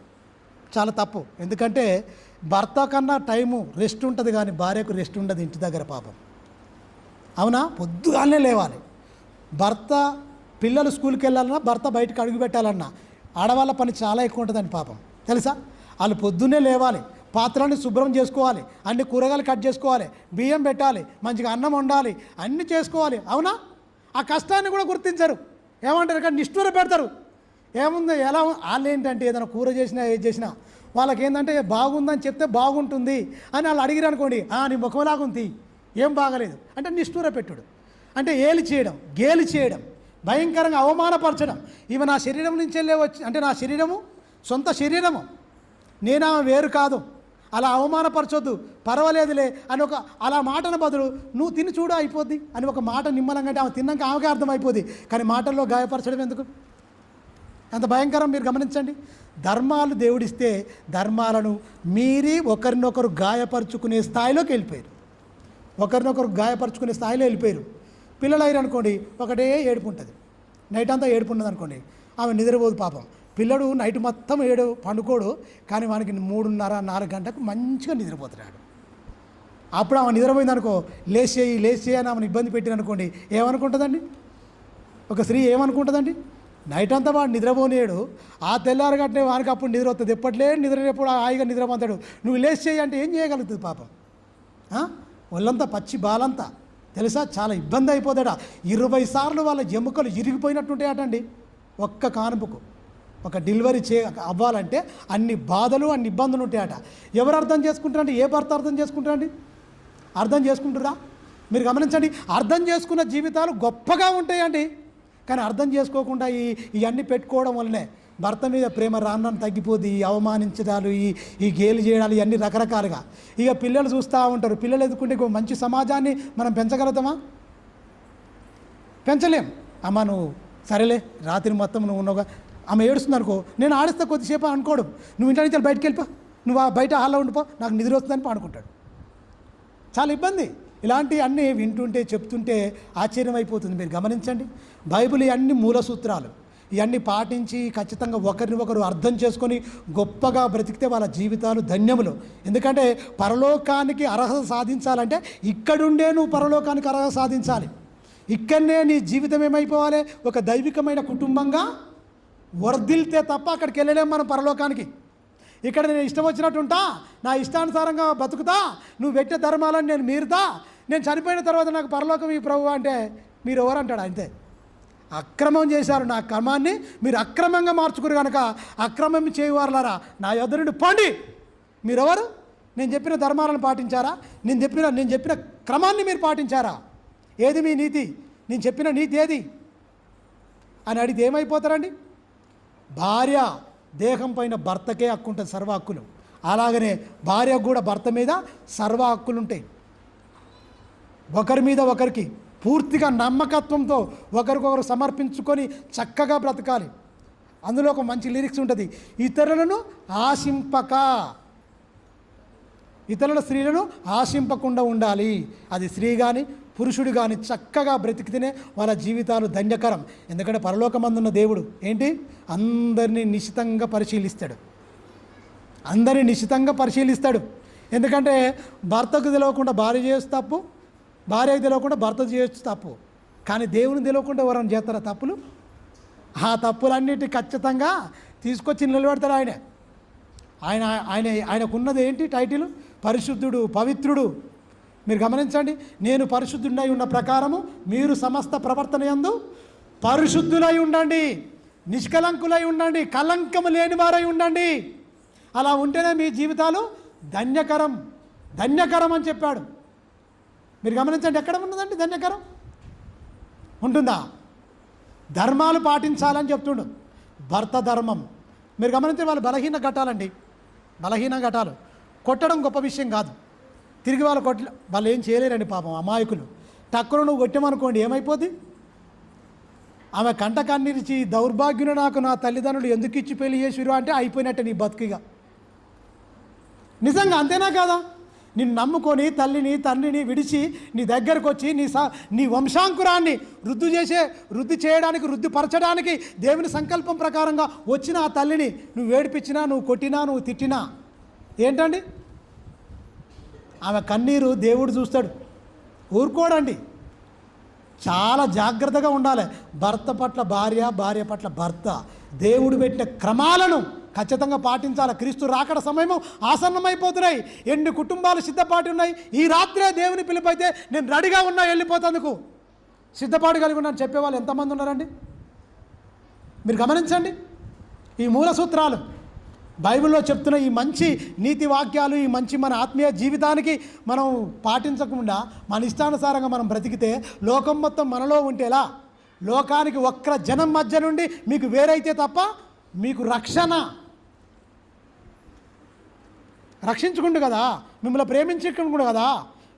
చాలా తప్పు. ఎందుకంటే భర్త కన్నా టైము రెస్ట్ ఉంటుంది కానీ భార్యకు రెస్ట్ ఉండదు ఇంటి దగ్గర పాపం. అవునా? పొద్దుగానే లేవాలి. భర్త పిల్లలు స్కూల్కి వెళ్ళాలన్నా, భర్త బయటకు అడుగు పెట్టాలన్నా ఆడవాళ్ళ పని చాలా ఎక్కువ ఉంటుందండి పాపం. తెలుసా? వాళ్ళు పొద్దున్నే లేవాలి, పాత్రలని శుభ్రం చేసుకోవాలి, అన్ని కూరగాయలు కట్ చేసుకోవాలి, బియ్యం పెట్టాలి, మంచిగా అన్నం వండాలి, అన్నీ చేసుకోవాలి. అవునా? ఆ కష్టాన్ని కూడా గుర్తించరు. ఏమంటారు? కానీ నిష్ఠూర పెడతారు. ఏముంది ఎలా వాళ్ళు ఏంటంటే ఏదైనా కూర చేసినా ఏది చేసినా వాళ్ళకి ఏంటంటే బాగుందని చెప్తే బాగుంటుంది అని వాళ్ళు అడిగిరు అనుకోండి, నీ ముఖంలాగుంది, ఏం బాగలేదు అంటే నిష్ఠూర పెట్టుడు. అంటే ఏలి చేయడం, గేలి చేయడం, భయంకరంగా అవమానపరచడం. ఇవి నా శరీరం నుంచి వెళ్ళే వచ్చి అంటే నా శరీరము సొంత శరీరము, నేనా వేరు కాదు, అలా అవమానపరచొద్దు, పర్వాలేదులే అని అలా మాటల బదులు నువ్వు తిని చూడు అయిపోద్ది అని ఒక మాట నిమ్మలంగా అంటే ఆమె తిన్నాక ఆమెకే అర్థమైపోద్ది. కానీ మాటల్లో గాయపరచడం ఎందుకు? అంత భయంకరం. మీరు గమనించండి. ధర్మాలు దేవుడిస్తే ధర్మాలను మీరి ఒకరినొకరు గాయపరుచుకునే స్థాయిలోకి వెళ్ళిపోయారు. ఒకరినొకరు గాయపరుచుకునే స్థాయిలో వెళ్ళిపోయారు. పిల్లలు అయ్యారు అనుకోండి, ఒకటే ఏడుపు ఉంటుంది, నైట్ అంతా ఏడుపు ఉన్నది అనుకోండి, ఆమె నిద్రపోదు పాపం. పిల్లడు నైట్ మొత్తం పండుకోడు, కానీ వానికి 3:30-4 గంటలకు మంచిగా నిద్రపోతున్నాడు. అప్పుడు ఆమె నిద్రపోయింది అనుకో, లేచేయి అని ఆమెను ఇబ్బంది పెట్టిననుకోండి, ఏమనుకుంటుందండి? ఒక స్త్రీ ఏమనుకుంటుందండి? నైట్ అంతా వాడు నిద్రపోనేడు, ఆ తెల్లారి గంటనే వానికి అప్పుడు నిద్ర వస్తుంది. ఎప్పట్లే ఎప్పుడు హాయిగా నిద్రపోతాడు. నువ్వు లేచేయి అంటే ఏం చేయగలుగుతుంది పాపం? ఒళ్ళంతా పచ్చి బాలంతా తెలుసా, చాలా ఇబ్బంది అయిపోతాడా. 20 సార్లు వాళ్ళ ఎముకలు ఇరిగిపోయినట్టుంటాయటండి ఒక్క కానుపుకు. ఒక డెలివరీ అవ్వాలంటే అన్ని బాధలు, అన్ని ఇబ్బందులు ఉంటాయట. ఎవరు అర్థం చేసుకుంటారండి? ఏ భర్త అర్థం చేసుకుంటారండి? అర్థం చేసుకుంటారా? మీరు గమనించండి. అర్థం చేసుకున్న జీవితాలు గొప్పగా ఉంటాయండి. కానీ అర్థం చేసుకోకుండా ఇవన్నీ పెట్టుకోవడం వల్లనే భర్త మీద ప్రేమ రాను తగ్గిపోద్ది. ఈ అవమానించడాలు, ఈ గేలు చేయడాలు, ఇవన్నీ రకరకాలుగా. ఇక పిల్లలు చూస్తూ ఉంటారు. పిల్లలు ఎదుర్కొంటే మంచి సమాజాన్ని మనం పెంచగలుగుతామా? పెంచలేం. అమ్మ నువ్వు సరేలే రాత్రి మొత్తం నువ్వు ఉన్నావుగా, ఆమె ఏడుస్తుంది అనుకో, నేను ఆడిస్తే కొద్దిసేపు అనుకోడు, నువ్వు ఇంటి నుంచి బయటకు వెళ్ళిపో, నువ్వు ఆ బయట హాల్లో ఉండిపో, నాకు నిద్ర వస్తుందని పాడుకుంటాడు. చాలా ఇబ్బంది. ఇలాంటివి అన్నీ వింటుంటే చెప్తుంటే ఆశ్చర్యం అయిపోతుంది. మీరు గమనించండి. బైబిల్ అన్ని మూల సూత్రాలు. ఇవన్నీ పాటించి ఖచ్చితంగా ఒకరిని ఒకరు అర్థం చేసుకొని గొప్పగా బ్రతికితే వాళ్ళ జీవితాలు ధన్యములు. ఎందుకంటే పరలోకానికి అర్హత సాధించాలంటే ఇక్కడుండే నువ్వు పరలోకానికి అర్హత సాధించాలి. ఇక్కడనే నీ జీవితం ఏమైపోవాలి, ఒక దైవికమైన కుటుంబంగా వర్ధిల్తే తప్ప అక్కడికి వెళ్ళలేము మనం పరలోకానికి. ఇక్కడ నేను ఇష్టం వచ్చినట్టు ఉంటా, నా ఇష్టానుసారంగా బతుకుతా, నువ్వు పెట్టే ధర్మాలను నేను మీరుతా, నేను చనిపోయిన తర్వాత నాకు పరలోకం ఈ ప్రభు అంటే మీరు ఎవరు అంటాడు. అంతే, అక్రమం చేశారు, నా క్రమాన్ని మీరు అక్రమంగా మార్చుకురు కనుక అక్రమం చేయవారులారా నా యొద్ద నుండి పోండి. మీరెవరు? నేను చెప్పిన ధర్మాలను పాటించారా? నేను చెప్పిన క్రమాన్ని మీరు పాటించారా? ఏది మీ నీతి? నేను చెప్పిన నీతి ఏది అని అడిగితే ఏమైపోతారండి? భార్య దేహం పైన భర్తకే హక్కు ఉంటుంది, సర్వ హక్కులు. అలాగనే భార్యకు కూడా భర్త మీద సర్వ హక్కులు ఉంటాయి. ఒకరి మీద ఒకరికి పూర్తిగా నమ్మకత్వంతో ఒకరికొకరు సమర్పించుకొని చక్కగా బ్రతకాలి. అందులో ఒక మంచి లిరిక్స్ ఉంటుంది, ఇతరులను ఆశింపక, ఇతరుల స్త్రీలను ఆశింపకుండా ఉండాలి. అది స్త్రీ కానీ పురుషుడు కానీ చక్కగా బ్రతికితేనే వాళ్ళ జీవితాలు ధన్యకరం. ఎందుకంటే పరలోకమందున్న దేవుడు ఏంటి, అందరినీ నిశితంగా పరిశీలిస్తాడు, అందరినీ నిశితంగా పరిశీలిస్తాడు. ఎందుకంటే భర్తకు తెలియకుండా భార్య చేయొచ్చు తప్పు, భార్యకు తెలియకుండా భర్త చేయొచ్చు తప్పు, కానీ దేవుని తెలియకుండా ఎవరైనా చేస్తారా తప్పులు? ఆ తప్పులన్నిటి ఖచ్చితంగా తీసుకొచ్చి నిలబెడతాడు ఆయన. ఆయన ఆయన ఆయనకున్నది ఏంటి టైటిల్? పరిశుద్ధుడు, పవిత్రుడు. మీరు గమనించండి, నేను పరిశుద్ధుడై ఉన్న ప్రకారము మీరు సమస్త ప్రవర్తన యందు పరిశుద్ధులై ఉండండి, నిష్కలంకులై ఉండండి, కలంకము లేని వారై ఉండండి. అలా ఉంటేనే మీ జీవితాలు ధన్యకరం, ధన్యకరం అని చెప్పాడు. మీరు గమనించండి, ఎక్కడ ఉన్నదండి ధన్యకరం? ఉంటుందా? ధర్మాలు పాటించాలని చెప్తుండు. భర్త ధర్మం మీరు గమనించే వాళ్ళు బలహీన ఘటాలండి, బలహీన ఘటాలు. కొట్టడం గొప్ప విషయం కాదు, తిరిగి వాళ్ళు ఏం చేయలేరండి పాపం, అమాయకులు. టక్కున నువ్వు కొట్టామనుకోండి ఏమైపోద్ది? ఆమె కంట కన్నీరిచి దౌర్భాగ్యుని నాకు నా తల్లిదండ్రులు ఎందుకు ఇచ్చి పెళ్లి చేసిరు అంటే అయిపోయినట్టే నీ బతుకిగా. నిజంగా అంతేనా కాదా? నిన్ను నమ్ముకొని తల్లిని తండ్రిని విడిచి నీ దగ్గరకు వచ్చి నీ వంశాంకురాన్ని వృద్ధి చేయడానికి వృద్ధిపరచడానికి దేవుని సంకల్పం ప్రకారంగా వచ్చిన ఆ తల్లిని నువ్వు ఏడిపించినా, నువ్వు కొట్టినా, నువ్వు తిట్టినా ఏంటండి? ఆమె కన్నీరు దేవుడు చూస్తాడు, ఊరుకోడండి. చాలా జాగ్రత్తగా ఉండాలి. భర్త పట్ల భార్య, భార్య పట్ల భర్త దేవుడు పెట్టిన క్రమాలను ఖచ్చితంగా పాటించాలి. క్రీస్తు రాకడ సమయము ఆసన్నమైపోతున్నాయి, ఎన్ని కుటుంబాలు సిద్ధపాటు ఉన్నాయి. ఈ రాత్రే దేవుని పిలుపైతే నేను రెడీగా ఉన్నా వెళ్ళిపోతందుకు సిద్ధపాటు కలిగి ఉన్నాను చెప్పేవాళ్ళు ఎంతమంది ఉన్నారండి? మీరు గమనించండి, ఈ మూల సూత్రాలు బైబిల్లో చెప్తున్న ఈ మంచి నీతి వాక్యాలు, ఈ మంచి మన ఆత్మీయ జీవితానికి మనం పాటించకుండా మన ఇష్టానుసారంగా మనం బ్రతికితే లోకం మొత్తం మనలో ఉంటేలా? లోకానికి ఒక్క జనం మధ్య నుండి మీకు వేరైతే తప్ప మీకు రక్షించుకుండు కదా, మిమ్మల్ని ప్రేమించుకుండు కదా,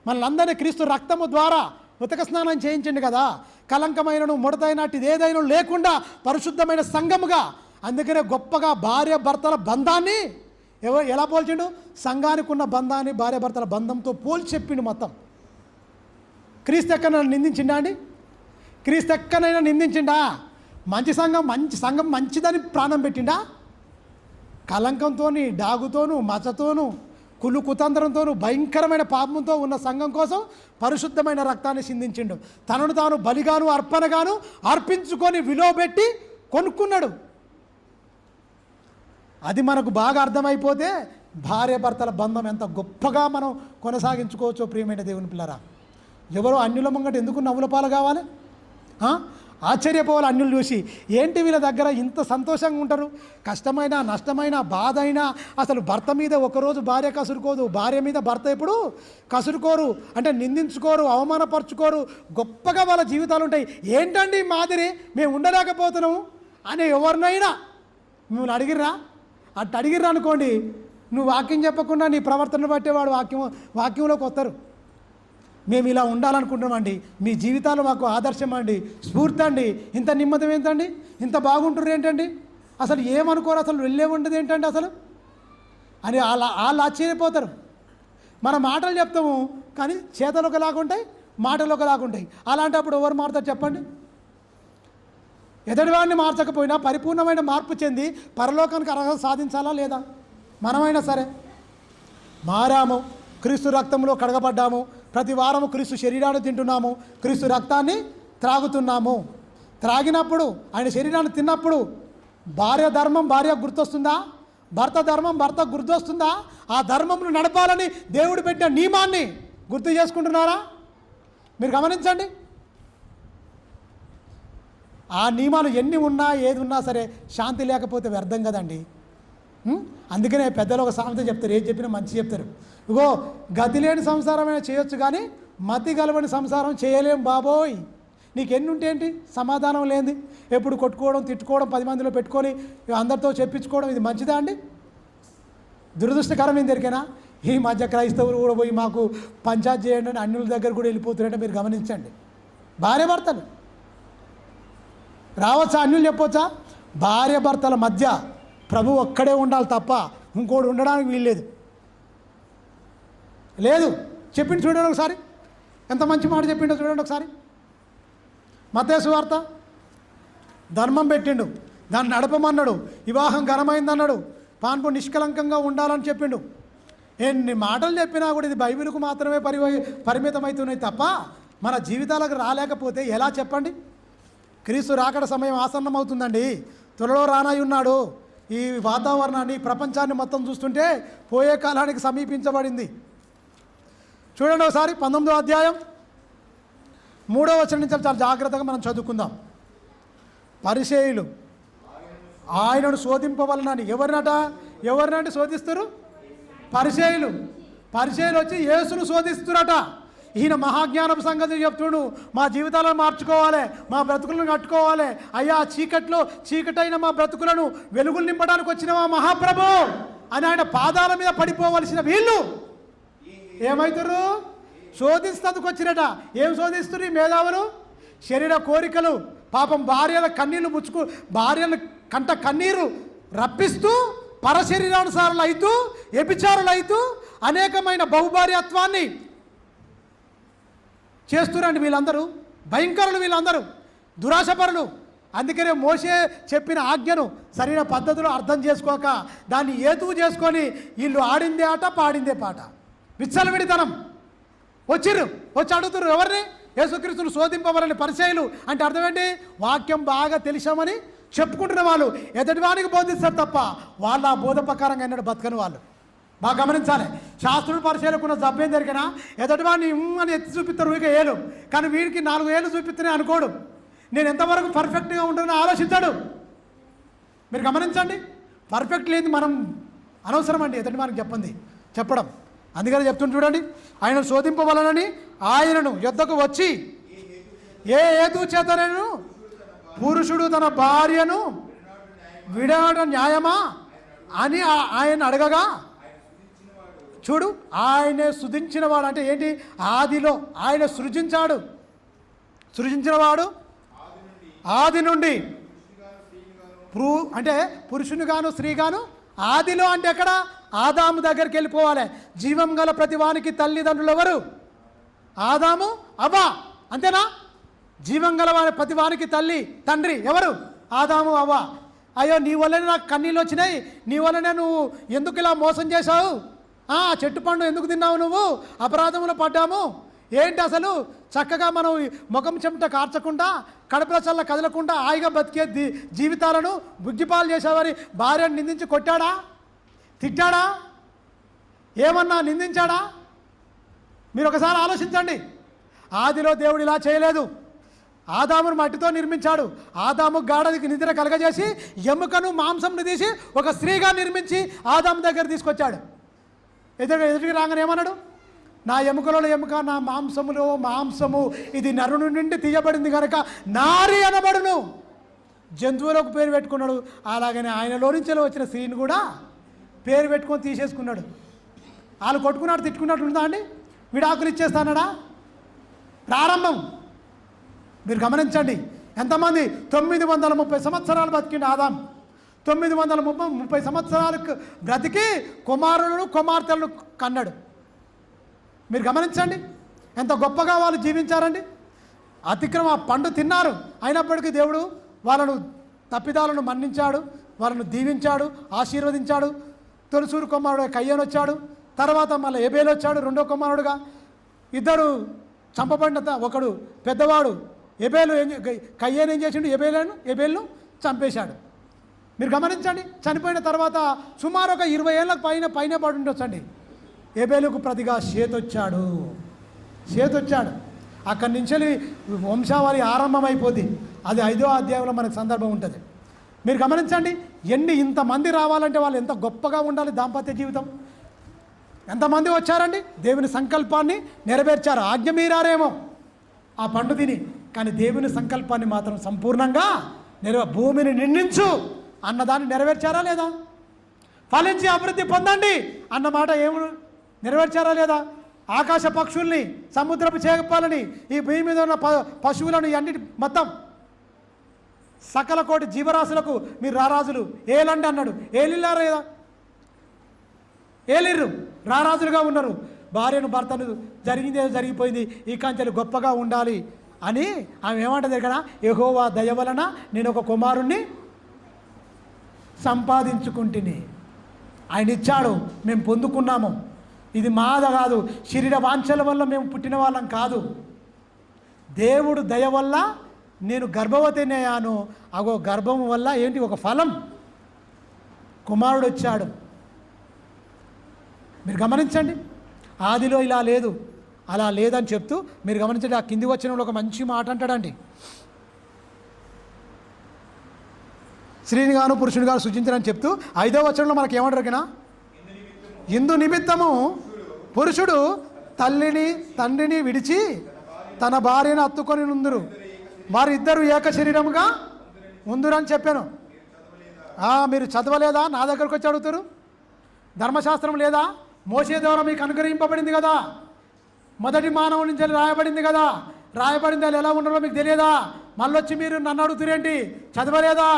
మనల్ని అందరినీ క్రీస్తు రక్తము ద్వారా ఉతక స్నానం చేయించండి కదా, కలంకమైనను ముడతైనట్టు ఏదైనా లేకుండా పరిశుద్ధమైన సంఘముగా. అందుకనే గొప్పగా భార్య భర్తల బంధాన్ని ఎలా పోల్చిండు? సంఘానికి ఉన్న బంధాన్ని భార్య భర్తల బంధంతో పోల్చి చెప్పిండు మొత్తం. క్రీస్తు ఎక్కడైనా నిందించిండా అండి? క్రీస్తు ఎక్కడైనా నిందించిండా? మంచి సంఘం మంచిదని ప్రాణం పెట్టిండా? కలంకంతోని, డాగుతోనూ, మచ్చతోనూ, కుతంత్రంతోనూ, భయంకరమైన పాపంతో ఉన్న సంఘం కోసం పరిశుద్ధమైన రక్తాన్ని సిందించిండు. తనను తాను బలిగాను అర్పణగాను అర్పించుకొని విలువబెట్టి కొనుక్కున్నాడు. అది మనకు బాగా అర్థమైపోతే భార్య భర్తల బంధం ఎంత గొప్పగా మనం కొనసాగించుకోవచ్చో ప్రియమైన దేవుని పిల్లరా. ఎవరో అన్యుల ముంగట ఎందుకు నవ్వుల పాలు కావాలి? ఆశ్చర్యపోవాలి అన్యులు చూసి. ఏంటి వీళ్ళ దగ్గర ఇంత సంతోషంగా ఉంటారు? కష్టమైన, నష్టమైన, బాధ అయినా అసలు భర్త మీద ఒకరోజు భార్య కసురుకోదు, భార్య మీద భర్త ఎప్పుడు కసురుకోరు, అంటే నిందించుకోరు, అవమానపరుచుకోరు. గొప్పగా వాళ్ళ జీవితాలు ఉంటాయి. ఏంటండి మాదిరి మేము ఉండలేకపోతున్నాము అని ఎవరినైనా మిమ్మల్ని అడిగిర్రా? అట్టు అడిగిర్రా అనుకోండి, నువ్వు వాక్యం చెప్పకుండా నీ ప్రవర్తన బట్టేవాడు వాక్యంలోకి వస్తారు. మేము ఇలా ఉండాలనుకుంటున్నామండి, మీ జీవితాలు మాకు ఆదర్శం అండి, స్ఫూర్తి అండి. ఇంత నిమ్మతం ఏంటండి? ఇంత బాగుంటారు ఏంటండి? అసలు ఏమనుకోరు, అసలు వెళ్ళే ఉండదు ఏంటండి అసలు అని వాళ్ళు ఆశ్చర్యపోతారు. మన మాటలు చెప్తాము కానీ చేతలు ఒకలాగుంటాయి, మాటలు ఒకలాగుంటాయి. అలాంటప్పుడు ఎవరు మారుతారు చెప్పండి? ఎదటివాడిని మార్చకపోయినా పరిపూర్ణమైన మార్పు చెంది పరలోకానికి అర్హత సాధించాలా లేదా? మనమైనా సరే మారాము, క్రీస్తు రక్తంలో కడగబడ్డాము, ప్రతి వారము క్రీస్తు శరీరాన్ని తింటున్నాము, క్రీస్తు రక్తాన్ని త్రాగుతున్నాము. త్రాగినప్పుడు ఆయన శరీరాన్ని తిన్నప్పుడు భార్య ధర్మం భార్య గుర్తొస్తుందా? భర్త ధర్మం భర్త గుర్తొస్తుందా? ఆ ధర్మంను నడపాలని దేవుడు పెట్టిన నియమాన్ని గుర్తు చేసుకుంటున్నారా? మీరు గమనించండి. ఆ నియమాలు ఎన్ని ఉన్నా ఏది ఉన్నా సరే శాంతి లేకపోతే వ్యర్థం కదండి. అందుకనే పెద్దలు ఒక సామెత చెప్తారు, ఏది చెప్పినా మంచి చెప్తారు. ఇగో గతి లేని సంసారమైనా చేయొచ్చు కానీ మతి గలవని సంసారం చేయలేం బాబోయ్. నీకు ఎన్ని ఉంటేంటి, సమాధానం లేనిది, ఎప్పుడు కొట్టుకోవడం తిట్టుకోవడం, 10 మందిలో పెట్టుకొని అందరితో చెప్పించుకోవడం, ఇది మంచిదా అండి? దురదృష్టకరం ఏం దొరికేనా? ఈ మధ్య క్రైస్తవులు కూడా పోయి మాకు పంచాయతీ చేయండి అని అన్యుల దగ్గర కూడా వెళ్ళిపోతున్నారంటే మీరు గమనించండి. భార్య భర్తలు రావచ్చా? అన్యులు చెప్పొచ్చా? భార్య భర్తల మధ్య ప్రభు ఒక్కడే ఉండాలి తప్ప ఇంకోటి ఉండడానికి వీల్లేదు. లేదు, చెప్పింది చూడండి ఒకసారి, ఎంత మంచి మాట చెప్పిండో చూడండి ఒకసారి. మత్తయి సువార్త ధర్మం పెట్టిండు, దాన్ని నడపమన్నాడు, వివాహం ఘనమైందన్నాడు, పాన్పు నిష్కలంకంగా ఉండాలని చెప్పిండు. ఎన్ని మాటలు చెప్పినా కూడా ఇది బైబిల్కు మాత్రమే పరిమితమవుతున్నాయి తప్ప మన జీవితాలకు రాలేకపోతే ఎలా చెప్పండి? క్రీస్తు రాకడ సమయం ఆసన్నమవుతుందండి, త్వరలో రానై ఉన్నాడు. ఈ వాతావరణాన్ని ప్రపంచాన్ని మొత్తం చూస్తుంటే పోయే కాలానికి సమీపించబడింది. చూడండి ఒకసారి 19వ అధ్యాయం 3వ వచనం నుంచి చాలా జాగ్రత్తగా మనం చదువుకుందాం. పరిసయ్యులు ఆయనను శోధింపవలనని ఎవరినంటే శోధిస్తారు? పరిసయ్యులు వచ్చి యేసును శోధిస్తురట. ఈయన మహాజ్ఞానపు సంగతి చెప్తుడు, మా జీవితాలను మార్చుకోవాలి, మా బ్రతుకులను కట్టుకోవాలి, అయ్యా చీకటైన మా బ్రతుకులను వెలుగులు నింపడానికి వచ్చిన మా మహాప్రభు అని ఆయన పాదాల మీద పడిపోవలసిన వీళ్ళు ఏమవుతారు? శోధిస్తకు వచ్చినట. ఏం శోధిస్తున్నారు ఈ మేధావులు? శరీర కోరికలు, పాపం భార్యల కన్నీళ్లు భార్యల కంట కన్నీరు రప్పిస్తూ పరశరీరానుసారులు అవుతూ వ్యభిచారులు అవుతూ అనేకమైన బహుభార్యత్వాన్ని చేస్తురండి. వీళ్ళందరూ భయంకరులు, వీళ్ళందరూ దురాశపరులు. అందుకనే మోషే చెప్పిన ఆజ్ఞను సరైన పద్ధతిలో అర్థం చేసుకోక దాన్ని ఏతువు చేసుకొని వీళ్ళు ఆడిందే ఆట పాడిందే పాట, విచ్చలవిడితనం. వచ్చి అడుగుతారు ఎవరిని? యేసుక్రీస్తును శోధింపవలని పరిచయులు. అంటే అర్థం ఏంటి? వాక్యం బాగా తెలిసామని చెప్పుకుంటున్న వాళ్ళు ఎదుటివానికి బోధిస్తారు తప్ప వాళ్ళ ఆ బోధ ప్రకారంగా ఎన్నడూ బతకని వాళ్ళు. బాగా గమనించాలి. శాస్త్రుడు పరిచయాలకున్న జబ్బేం జరిగినా ఎదుటివాడిని అని ఎత్తి చూపిస్తారు ఇక ఏలు, కానీ వీడికి 4 ఏళ్ళు చూపిస్తేనే అనుకోడు. నేను ఎంతవరకు పర్ఫెక్ట్గా ఉంటుందని ఆలోచించాడు. మీరు గమనించండి. పర్ఫెక్ట్ లేని మనం అనవసరం అండి ఎదుటివానికి చెప్పడం. అందుకని చెప్తుని చూడండి, ఆయన శోధింపవలనని ఆయనను యొద్దకు వచ్చి ఏ హేతు చేతనను పురుషుడు తన భార్యను విడవడం న్యాయమా అని ఆయన అడగగా, చూడు ఆయనే సృజించినవాడు అంటే ఏంటి? ఆదిలో ఆయన సృజించినవాడు ఆది నుండి అంటే పురుషునిగాను స్త్రీగాను ఆదిలో అంటే ఎక్కడ? ఆదాము దగ్గరికి వెళ్ళిపోవాలి. జీవం గల ప్రతి వానికి తల్లిదండ్రులు ఎవరు? ఆదాము అవ్వ, అంతేనా? జీవం గల ప్రతి వానికి తండ్రి ఎవరు? ఆదాము అవ్వ. అయ్యో నీ వల్లనే నాకు కన్నీళ్ళు వచ్చినాయి, నీ వల్లనే నువ్వు ఎందుకు ఇలా మోసం చేశావు, చెట్టు పండు ఎందుకు తిన్నావు, నువ్వు అపరాధంలో పడ్డాము ఏంటి అసలు? చక్కగా మనం ముఖం చెమట కార్చకుండా కడుపుల చల్ల కదలకుండా హాయిగా బతికే జీవితాలను బుగ్గిపాలు చేసేవారి భార్యను నిందించి కొట్టాడా? తిట్టాడా? ఏమన్నా నిందించాడా? మీరు ఒకసారి ఆలోచించండి. ఆదిలో దేవుడు ఇలా చేయలేదు. ఆదామును మట్టితో నిర్మించాడు. ఆదాము గాఢదికి నిద్ర కలగజేసి ఎముకను మాంసంను తీసి ఒక స్త్రీగా నిర్మించి ఆదాము దగ్గర తీసుకొచ్చాడు. ఎదుటికి రాగానే ఏమన్నాడు? నా ఎముకలలో ఎముక, నా మాంసములో మాంసము, ఇది నరుని నుండి తీయబడింది కనుక నారి అనబడును. జంతువులకు పేరు పెట్టుకున్నాడు. అలాగనే ఆయనలో నుంచి వచ్చిన స్త్రీని కూడా పేరు పెట్టుకొని తీసేసుకున్నాడు. వాళ్ళు కొట్టుకున్నాడు, తిట్టుకున్నట్టు ఉందా అండి? విడాకులు ఇచ్చేస్తానడా? ప్రారంభం. మీరు గమనించండి. ఎంతమంది 930 సంవత్సరాలు బతికిండు ఆదాం. 930 సంవత్సరాలకు బ్రతికి కుమారులను కుమార్తెలను కన్నాడు. మీరు గమనించండి ఎంత గొప్పగా వాళ్ళు జీవించారండి. అతిక్రమ పండు తిన్నారు, అయినప్పటికీ దేవుడు వాళ్ళను తప్పిదాలను మన్నించాడు, వాళ్ళను దీవించాడు, ఆశీర్వదించాడు. తొలిసూరు కుమారుడు కయ్యను వచ్చాడు, తర్వాత మళ్ళీ ఎబేలు వచ్చాడు రెండో కుమారుడుగా. ఇద్దరు చంపబడిన ఒకడు పెద్దవాడు ఎబేలు కయ్యను ఏం చేసిండు, ఎబేలును చంపేశాడు. మీరు గమనించండి, చనిపోయిన తర్వాత సుమారు ఒక 20 ఏళ్ళకు పైన పడి ఉండొచ్చండి. ఎబేలుకు ప్రతిగా షేతొచ్చాడు. అక్కడి నుంచి వంశావళి ఆరంభమైపోద్ది. అది 5వ అధ్యాయంలో మనకు సందర్భం ఉంటుంది. మీరు గమనించండి, ఇంతమంది రావాలంటే వాళ్ళు ఎంత గొప్పగా ఉండాలి. దాంపత్య జీవితం ఎంతమంది వచ్చారండి, దేవుని సంకల్పాన్ని నెరవేర్చారు. ఆజ్ఞ మీరారేమో ఆ పండు తిని, కానీ దేవుని సంకల్పాన్ని మాత్రం సంపూర్ణంగా భూమిని నిండించు అన్నదాన్ని నెరవేర్చారా లేదా? ఫలించి అభివృద్ధి పొందండి అన్న మాట నెరవేర్చారా లేదా? ఆకాశ పక్షుల్ని, సముద్రపు చేపలని, ఈ భూమి మీద ఉన్న పశువులను అన్నిటి మొత్తం సకల కోటి జీవరాశులకు మీరు రారాజులు ఏలండి అన్నాడు. ఏలిల్లారా లేదా? ఏలిర్రు, రారాజులుగా ఉన్నారు. భార్యను భర్తను జరిగిందే జరిగిపోయింది, ఈ కంచెలు గొప్పగా ఉండాలి అని ఆమె ఏమంటది ఇక్కడ, యెహోవా దయ వలన నేను ఒక కుమారుణ్ణి సంపాదించుకుంటుని. ఆయన ఇచ్చాడు, మేము పొందుకున్నాము. ఇది మాద కాదు, శరీర వాంఛల వల్ల మేము పుట్టిన వాళ్ళం కాదు. దేవుడు దయ వల్ల నేను గర్భవతినయ్యాను. అగో గర్భం వల్ల ఏంటి, ఒక ఫలం, కుమారుడు వచ్చాడు. మీరు గమనించండి, ఆదిలో ఇలా లేదు, అలా లేదని చెప్తూ మీరు గమనించండి. ఆ కింది వచనంలో ఒక మంచి మాట అంటాడండి, స్త్రీనిగాను పురుషునిగాను సృజించరని చెప్తూ 5వ వచనంలో మనకి ఏమంటారు కదా, ఇందు నిమిత్తము పురుషుడు తండ్రిని విడిచి తన భార్యను హత్తుకొని నుందురు, వారిద్దరూ ఏక శరీరముగా ఉందురని చెప్పాను. మీరు చదవలేదా? నా దగ్గరకు వచ్చి అడుగుతారు. ధర్మశాస్త్రం లేదా? మోషే ద్వారా మీకు అనుగ్రహింపబడింది కదా, మొదటి మానవుడి నుంచి రాయబడింది కదా, రాయబడింది వాళ్ళు ఎలా ఉండాలో మీకు తెలియదా? మళ్ళొచ్చి మీరు నన్ను అడుగుతారేంటి, చదవలేదా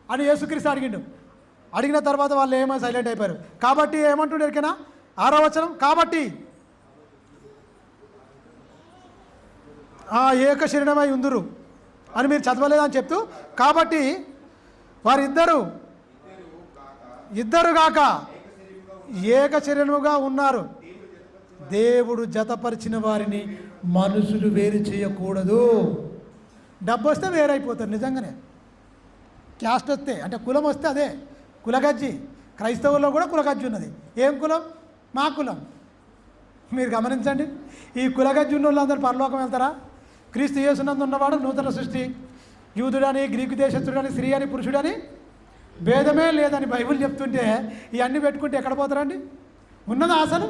అని యేసుక్రీస్తు అడిగిన తర్వాత వాళ్ళు ఏమైనా సైలెంట్ అయిపోయారు. కాబట్టి ఏమంటుండే ఎరికేనా, 6వ వచనం, కాబట్టి ఏక శరీరమై ఉందురు అని మీరు చదవలేదని చెప్తూ, కాబట్టి ఇద్దరు గాక ఏక శరీరముగా ఉన్నారు. దేవుడు జతపరిచిన వారిని మనుషులు వేరు చేయకూడదు. డబ్బు వస్తే వేరైపోతారు, నిజంగానే. క్యాస్ట్ వస్తే అంటే కులం వస్తే అదే కులగజ్జి. క్రైస్తవుల్లో కూడా కులగజ్జి ఉన్నది. ఏం కులం? మా కులం. మీరు గమనించండి, ఈ కులగజ్జి ఉన్న వాళ్ళందరూ పరలోకం వెళ్తారా? క్రీస్తు యేసునందు ఉన్నవాడు నూతన సృష్టి. యూదుడని, గ్రీకు దేశస్థుడని, స్త్రీ అని, పురుషుడని భేదమే లేదని బైబిల్ చెప్తుంటే ఇవన్నీ పెట్టుకుంటే ఎక్కడ పోతారండి? ఉన్నదా అసలు?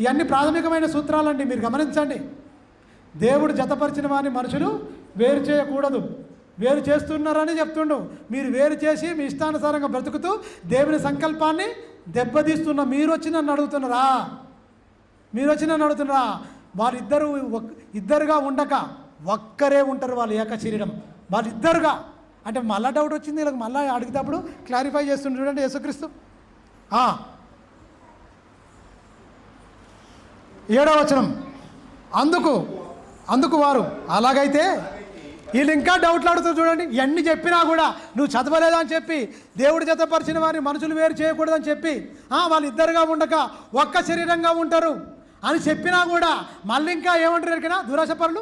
ఇవన్నీ ప్రాథమికమైన సూత్రాలండి. మీరు గమనించండి, దేవుడు జతపరిచిన వారిని మనుషులు వేరు చేయకూడదు. వేరు చేస్తున్నారని చెప్తుండు. మీరు వేరు చేసి మీ ఇష్టానుసారంగా బ్రతుకుతూ దేవుని సంకల్పాన్ని దెబ్బతీస్తున్న మీరు వచ్చి నన్ను అడుగుతున్నారా? ఇద్దరుగా ఉండక ఒక్కరే ఉంటారు, వాళ్ళు ఏక శరీరం. వాళ్ళు ఇద్దరుగా అంటే మళ్ళా డౌట్ వచ్చింది వీళ్ళకి. మళ్ళీ అడిగేటప్పుడు క్లారిఫై చేస్తుండే చూడండి యేసుక్రీస్తు. 7వ వచనం, అందుకు వారు అలాగైతే, వీళ్ళు ఇంకా డౌట్లు అడుగుతారు చూడండి. ఇవన్నీ చెప్పినా కూడా నువ్వు చదవలేదా అని చెప్పి, దేవుడు జతపరిచిన వారిని మనుషులు వేరు చేయకూడదని చెప్పి, వాళ్ళు ఇద్దరుగా ఉండక ఒక్క శరీరంగా ఉంటారు అని చెప్పినా కూడా మళ్ళీ ఇంకా ఏమంటారు ఎరికినా, దురాశపరులు,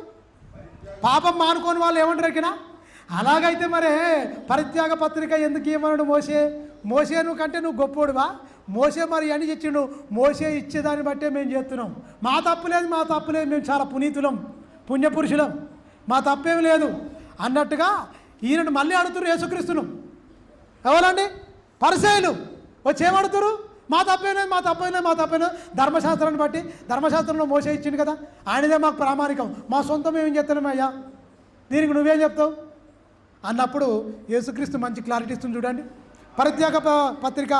పాపం మానుకోని వాళ్ళు ఏమంటారు ఎరికినా. అలాగైతే మరే పరిత్యాగ పత్రిక ఎందుకు ఇవ్వమన్నాడు మోసే కంటే నువ్వు గొప్పోడువా? మోసే మరి అని ఇచ్చిండు. మోసే ఇచ్చేదాన్ని బట్టే మేము చేస్తున్నాం. మా తప్పు లేదు, మేము చాలా పుణ్యపురుషులం, మా తప్పేం లేదు అన్నట్టుగా ఈయనను మళ్ళీ అడుగుతారు యేసుక్రీస్తును. ఎవరండి? పరిసయ్యులు వచ్చి ఏమడుగుతారు? మా తప్పేలేదు. ధర్మశాస్త్రాన్ని బట్టి, ధర్మశాస్త్రంలో మోసే ఇచ్చింది కదా, ఆయనదే మాకు ప్రామాణికం, మా సొంతం ఏం చెప్తున్నాం అయ్యా, దీనికి నువ్వేం చెప్తావు అన్నప్పుడు యేసుక్రీస్తు మంచి క్లారిటీ ఇస్తుంది చూడండి. పరిత్యాగ పత్రిక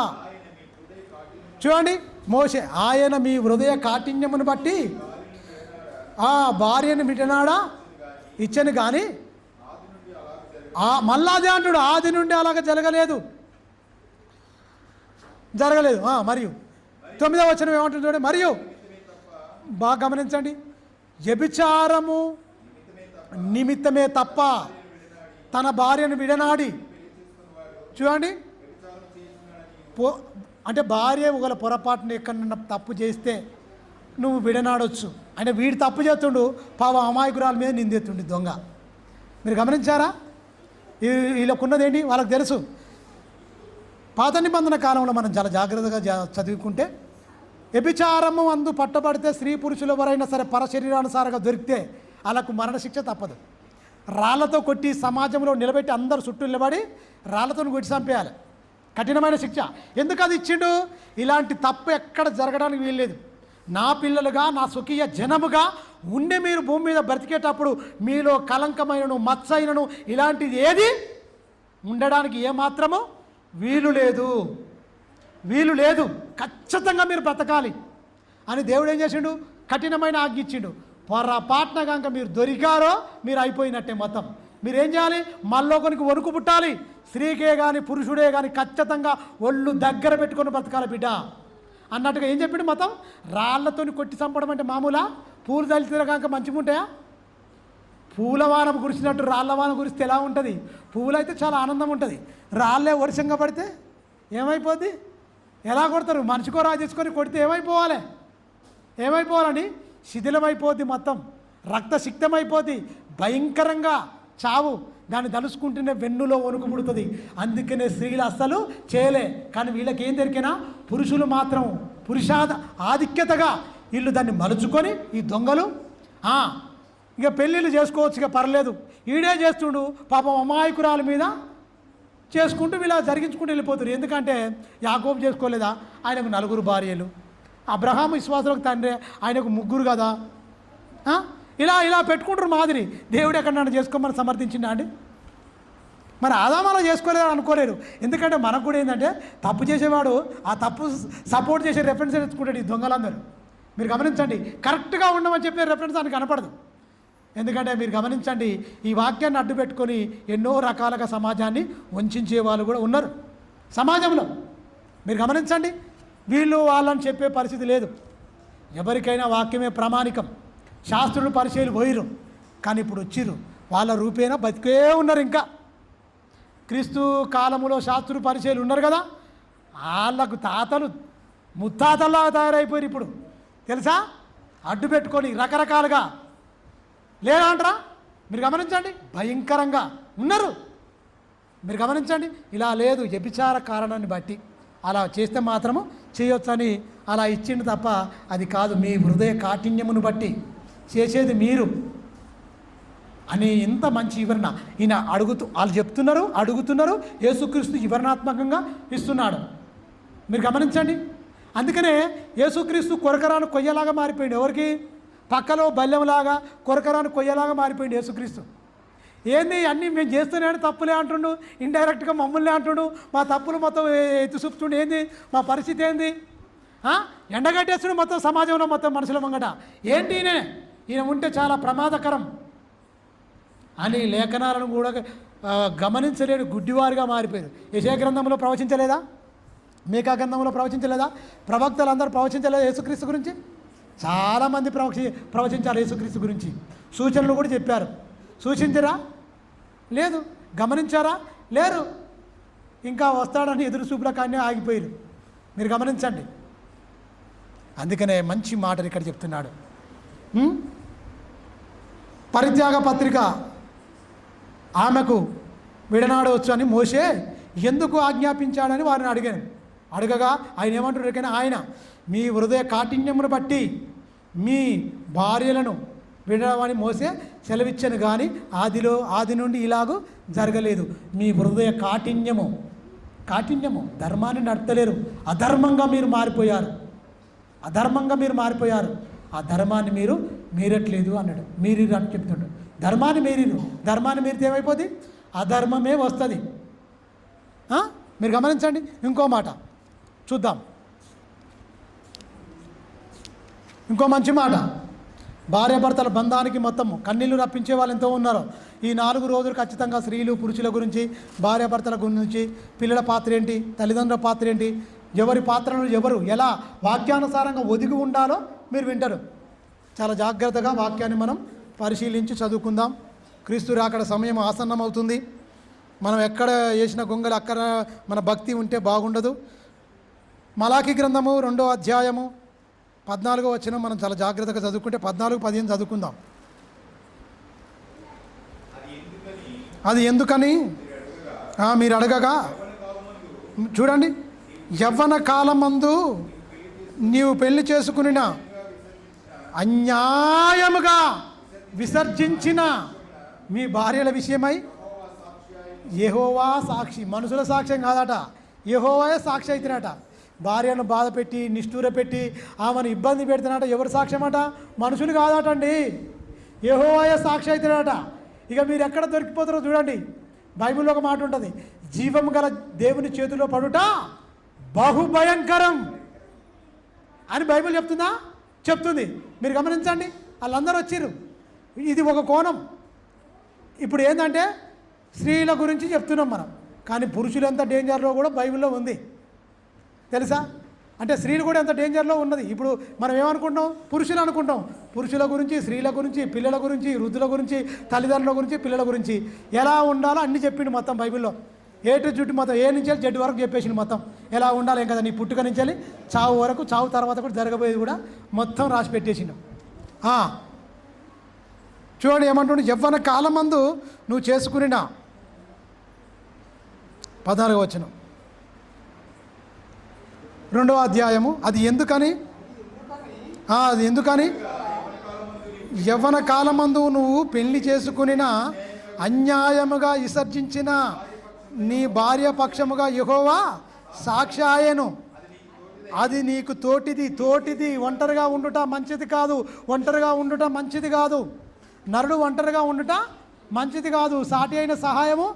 చూడండి. మోసే, ఆయన మీ హృదయ కాఠిన్యమును బట్టి భార్యను మిటనాడా ఇచ్చను కానీ మళ్ళా అదే అంటాడు, ఆది నుండి అలాగ జరగలేదు. మరియు 9వ వచనం ఏమంటుంది చూడండి. మరియు బాగా గమనించండి, వ్యభిచారము నిమిత్తమే తప్ప తన భార్యను విడనాడి, చూడండి, అంటే భార్య ఒకవేళ పొరపాటున ఎక్కడన్నా తప్పు చేస్తే నువ్వు విడనాడొచ్చు. అంటే వీడు తప్పు చేస్తుండు, పాపం అమాయకురాల మీద నిందెత్తుండి దొంగ. మీరు గమనించారా? వీళ్ళకున్నది ఏంటి? వాళ్ళకి తెలుసు. పాత నిబంధన కాలంలో మనం చాలా జాగ్రత్తగా చదువుకుంటే, వ్యభిచారము అందు పట్టబడితే స్త్రీ పురుషులు ఎవరైనా సరే పరశరీరానుసారంగా దొరికితే వాళ్ళకు మరణశిక్ష తప్పదు. రాళ్లతో కొట్టి సమాజంలో నిలబెట్టి అందరు చుట్టూ నిలబడి రాళ్లతో కొట్టి చంపేయాలి. కఠినమైన శిక్ష. ఎందుకు అది ఇచ్చిండు? ఇలాంటి తప్పు ఎక్కడ జరగడానికి వీల్లేదు. నా పిల్లలుగా, నా స్వకీయ జనముగా ఉండి మీరు భూమి మీద బ్రతికేటప్పుడు మీలో కలంకమైనను మత్సైనను ఇలాంటిది ఏది ఉండడానికి ఏమాత్రము వీలు లేదు. ఖచ్చితంగా మీరు బ్రతకాలి అని దేవుడు ఏం చేసిండు? కఠినమైన ఆజ్ఞ ఇచ్చిండు. పొరపాటున కనుక మీరు దొరికారో మీరు అయిపోయినట్టే మొత్తం. మీరేం చేయాలి? మళ్ళొకరికి వణుకు పుట్టాలి. స్త్రీకే కానీ పురుషుడే కానీ ఖచ్చితంగా ఒళ్ళు దగ్గర పెట్టుకొని బ్రతకాలి బిడ్డ అన్నట్టుగా ఏం చెప్పిండు మొత్తం? రాళ్లతో కొట్టి చంపడం అంటే మామూలా? పూలు తలితే కనుక మంచిగా ఉంటాయా? పూలవాన కురిసినట్టు రాళ్ళవాన కురిస్తే ఎలా ఉంటుంది? పువ్వులు అయితే చాలా ఆనందం ఉంటుంది. రాళ్ళే వర్షంగా పడితే ఏమైపోద్ది? ఎలా కొడతారు? మనిషికో రాజేసుకొని కొడితే ఏమైపోవాలని శిథిలమైపోద్ది, మొత్తం రక్తసిక్తమైపోద్ది, భయంకరంగా చావు. దాన్ని తలుసుకుంటేనే వెన్నులో వణుకు పుడుతుంది. అందుకనే స్త్రీలు అస్సలు చేయలే. కానీ వీళ్ళకి ఏం దొరికినా పురుషులు మాత్రం ఆధిక్యతగా వీళ్ళు దాన్ని మలుచుకొని ఈ దొంగలు ఇక పెళ్ళిళ్ళు చేసుకోవచ్చు, ఇక పర్లేదు. ఈడే చేస్తుండు పాపం అమాయకురాల మీద చేసుకుంటూ వీళ్ళ జరిగించుకుంటూ వెళ్ళిపోతారు. ఎందుకంటే యాకోబు చేసుకోలేదా? ఆయనకు 4 భార్యలు. అబ్రహాము విశ్వాసులకు తండ్రి, ఆయనకు 3 కదా. ఇలా పెట్టుకుంటారు మాదిరి. దేవుడు ఎక్కడ నన్ను చేసుకోమని సమర్థించిందా అండి? మరి ఆదామాలో చేసుకోలేదని అనుకోలేరు. ఎందుకంటే మనకు కూడా ఏంటంటే తప్పు చేసేవాడు ఆ తప్పు సపోర్ట్ చేసే రెఫరెన్స్ తెచ్చుకుంటాడు ఈ దొంగలందరూ. మీరు గమనించండి, కరెక్ట్గా ఉండమని చెప్పే రెఫరెన్స్ దానికి కనపడదు. ఎందుకంటే మీరు గమనించండి, ఈ వాక్యాన్ని అడ్డు పెట్టుకొని ఎన్నో రకాలుగా సమాజాన్ని వంచే వాళ్ళు కూడా ఉన్నారు సమాజంలో. మీరు గమనించండి, వీళ్ళు వాళ్ళని చెప్పే పరిస్థితి లేదు. ఎవరికైనా వాక్యమే ప్రామాణికం. శాస్త్రులు పరిచయాలు పోయిరు, కానీ ఇప్పుడు వచ్చిర్రు. వాళ్ళ రూపేనా బతికే ఉన్నారు. ఇంకా క్రీస్తు కాలములో శాస్త్రులు పరిచయాలు ఉన్నారు కదా, వాళ్ళకు తాతలు ముత్తాతల్లాగా తయారైపోయారు ఇప్పుడు. తెలుసా? అడ్డు పెట్టుకొని రకరకాలుగా లేదా అంటారా? మీరు గమనించండి, భయంకరంగా ఉన్నారు. మీరు గమనించండి, ఇలా లేదు. వ్యభిచార కారణాన్ని బట్టి అలా చేస్తే మాత్రము చేయొచ్చని అలా ఇచ్చిండు తప్ప అది కాదు. మీ హృదయ కాఠిన్యమును బట్టి చేసేది మీరు అని ఇంత మంచి వివరణ ఈయన వాళ్ళు అడుగుతున్నారు. యేసుక్రీస్తు వివరణాత్మకంగా ఇస్తున్నాడు. మీరు గమనించండి. అందుకనే యేసుక్రీస్తు కొరకరాను కొయ్యలాగా మారిపోయింది. ఎవరికి? పక్కలో బల్లెంలాగా కొరకరాను కొయ్యలాగా మారిపోయింది యేసుక్రీస్తు. ఏంది అన్నీ మేము చేస్తూనే తప్పులే అంటుండు, ఇండైరెక్ట్గా మమ్మల్ని అంటుండు, మా తప్పులు మొత్తం ఎత్తి చూపుతుండు. ఏంది మా పరిస్థితి? ఏంది ఎండగట్టేస్తుండు మొత్తం సమాజంలో, మొత్తం మనుషుల ముంగట. ఏంటి ఈయన ఉంటే చాలా ప్రమాదకరం అని లేఖనాలను కూడా గమనించలేని గుడ్డివారుగా మారిపోయారు. యెషయా గ్రంథంలో ప్రవచించలేదా? మీకా గ్రంథంలో ప్రవచించలేదా? ప్రవక్తలందరూ ప్రవచించలేదా యేసుక్రీస్తు గురించి? చాలామంది ప్రవచించారు యేసుక్రీస్తు గురించి. సూచనలు కూడా చెప్పారు. సూచించరా? లేదు. గమనించారా? లేరు. ఇంకా వస్తాడని ఎదురు చూపుల కానీ ఆగిపోయారు. మీరు గమనించండి. అందుకనే మంచి మాటలు ఇక్కడ చెప్తున్నాడు. పరిత్యాగ పత్రిక ఆమెకు విడనాడవచ్చు అని మోషే ఎందుకు ఆజ్ఞాపించాడని వారిని అడగగా ఆయన ఏమంటారు? కానీ ఆయన మీ హృదయ కాఠిన్యమును బట్టి మీ భార్యలను విడవని మోసే సెలవిచ్చను, కానీ ఆది నుండి ఇలాగూ జరగలేదు. మీ హృదయ కాఠిన్యము ధర్మాన్ని నడతలేరు. అధర్మంగా మీరు మారిపోయారు. ఆ ధర్మాన్ని మీరు మీరట్లేదు అన్నాడు. మీరిరు అని చెప్తున్నాడు. ధర్మాన్ని మీరితే ఏమైపోద్ది? అధర్మమే వస్తుంది. మీరు గమనించండి. ఇంకో మాట చూద్దాం. ఇంకో మంచి మాట. భార్యాభర్తల బంధానికి మొత్తం కన్నీళ్లు రప్పించే వాళ్ళు ఎంతో ఉన్నారు. ఈ 4 రోజులు ఖచ్చితంగా స్త్రీలు పురుషుల గురించి, భార్యాభర్తల గురించి, పిల్లల పాత్ర ఏంటి, తల్లిదండ్రుల పాత్ర ఏంటి, ఎవరి పాత్రలు ఎవరు ఎలా వాక్యానుసారంగా ఒదిగి ఉండాలో మీరు వింటారు. చాలా జాగ్రత్తగా వాక్యాన్ని మనం పరిశీలించి చదువుకుందాం. క్రీస్తు రాకడ సమయం ఆసన్నమవుతుంది. మనం ఎక్కడ వేసిన గొంగలు అక్కడ మన భక్తి ఉంటే బాగుండదు. మలాకి గ్రంథము 2వ అధ్యాయము 14వ వచనం మనం చాలా జాగ్రత్తగా చదువుకుంటే 14-15 చదువుకుందాం. అది ఎందుకని మీరు అడగగా, చూడండి, యవ్వన కాలమందు నీవు పెళ్లి చేసుకునిన అన్యాయముగా విసర్జించిన మీ భార్యల విషయమై యెహోవా సాక్షి. మనుషుల సాక్ష్యం కాదట, యెహోవాయే సాక్షి అవుతున్నట. భార్యను బాధ పెట్టి నిష్ఠూర పెట్టి ఆమెను ఇబ్బంది పెడుతున్నట. ఎవరు సాక్ష్యం అట? మనుషులు కాదటండి, యెహోవాయే సాక్షి అవుతున్నాడట. ఇక మీరు ఎక్కడ దొరికిపోతారో చూడండి. బైబిల్లో ఒక మాట ఉంటుంది, జీవం గల దేవుని చేతిలో పడుట బహుభయంకరం అని బైబిల్ చెప్తుందా? చెప్తుంది. మీరు గమనించండి, వాళ్ళందరూ వచ్చిర్రు. ఇది ఒక కోణం. ఇప్పుడు ఏంటంటే స్త్రీల గురించి చెప్తున్నాం మనం, కానీ పురుషులు ఎంత డేంజర్లో కూడా బైబిల్లో ఉంది తెలుసా? అంటే స్త్రీలు కూడా ఎంత డేంజర్లో ఉన్నది. ఇప్పుడు మనం ఏమనుకుంటాం? పురుషులు అనుకుంటాం. పురుషుల గురించి, స్త్రీల గురించి, పిల్లల గురించి, వృద్ధుల గురించి, తల్లిదండ్రుల గురించి, పిల్లల గురించి ఎలా ఉండాలో అన్నీ చెప్పిండు మొత్తం బైబిల్లో. ఏ టు జుట్టు మొత్తం, ఏ నుంచి జడ్డు వరకు చెప్పేసిండు మొత్తం. ఎలా ఉండాలి ఏం కదా, నీ పుట్టుక నుంచి చావు వరకు, చావు తర్వాత కూడా జరగబోయేది కూడా మొత్తం రాసి పెట్టేసిండు. చూడండి ఏమంటుండే, యవ్వన కాలమందు నువ్వు చేసుకునినా 14వ వచనం 2వ అధ్యాయము. అది ఎందుకని యవ్వన కాలమందు నువ్వు పెళ్లి చేసుకునిన అన్యాయముగా విసర్జించిన నీ భార్య పక్షముగా యెహోవా సాక్షాయను. అది నీకు తోటిది. ఒంటరిగా ఉండుట మంచిది కాదు. నరుడు ఒంటరిగా ఉండుట మంచిది కాదు. సాటి అయిన సహాయము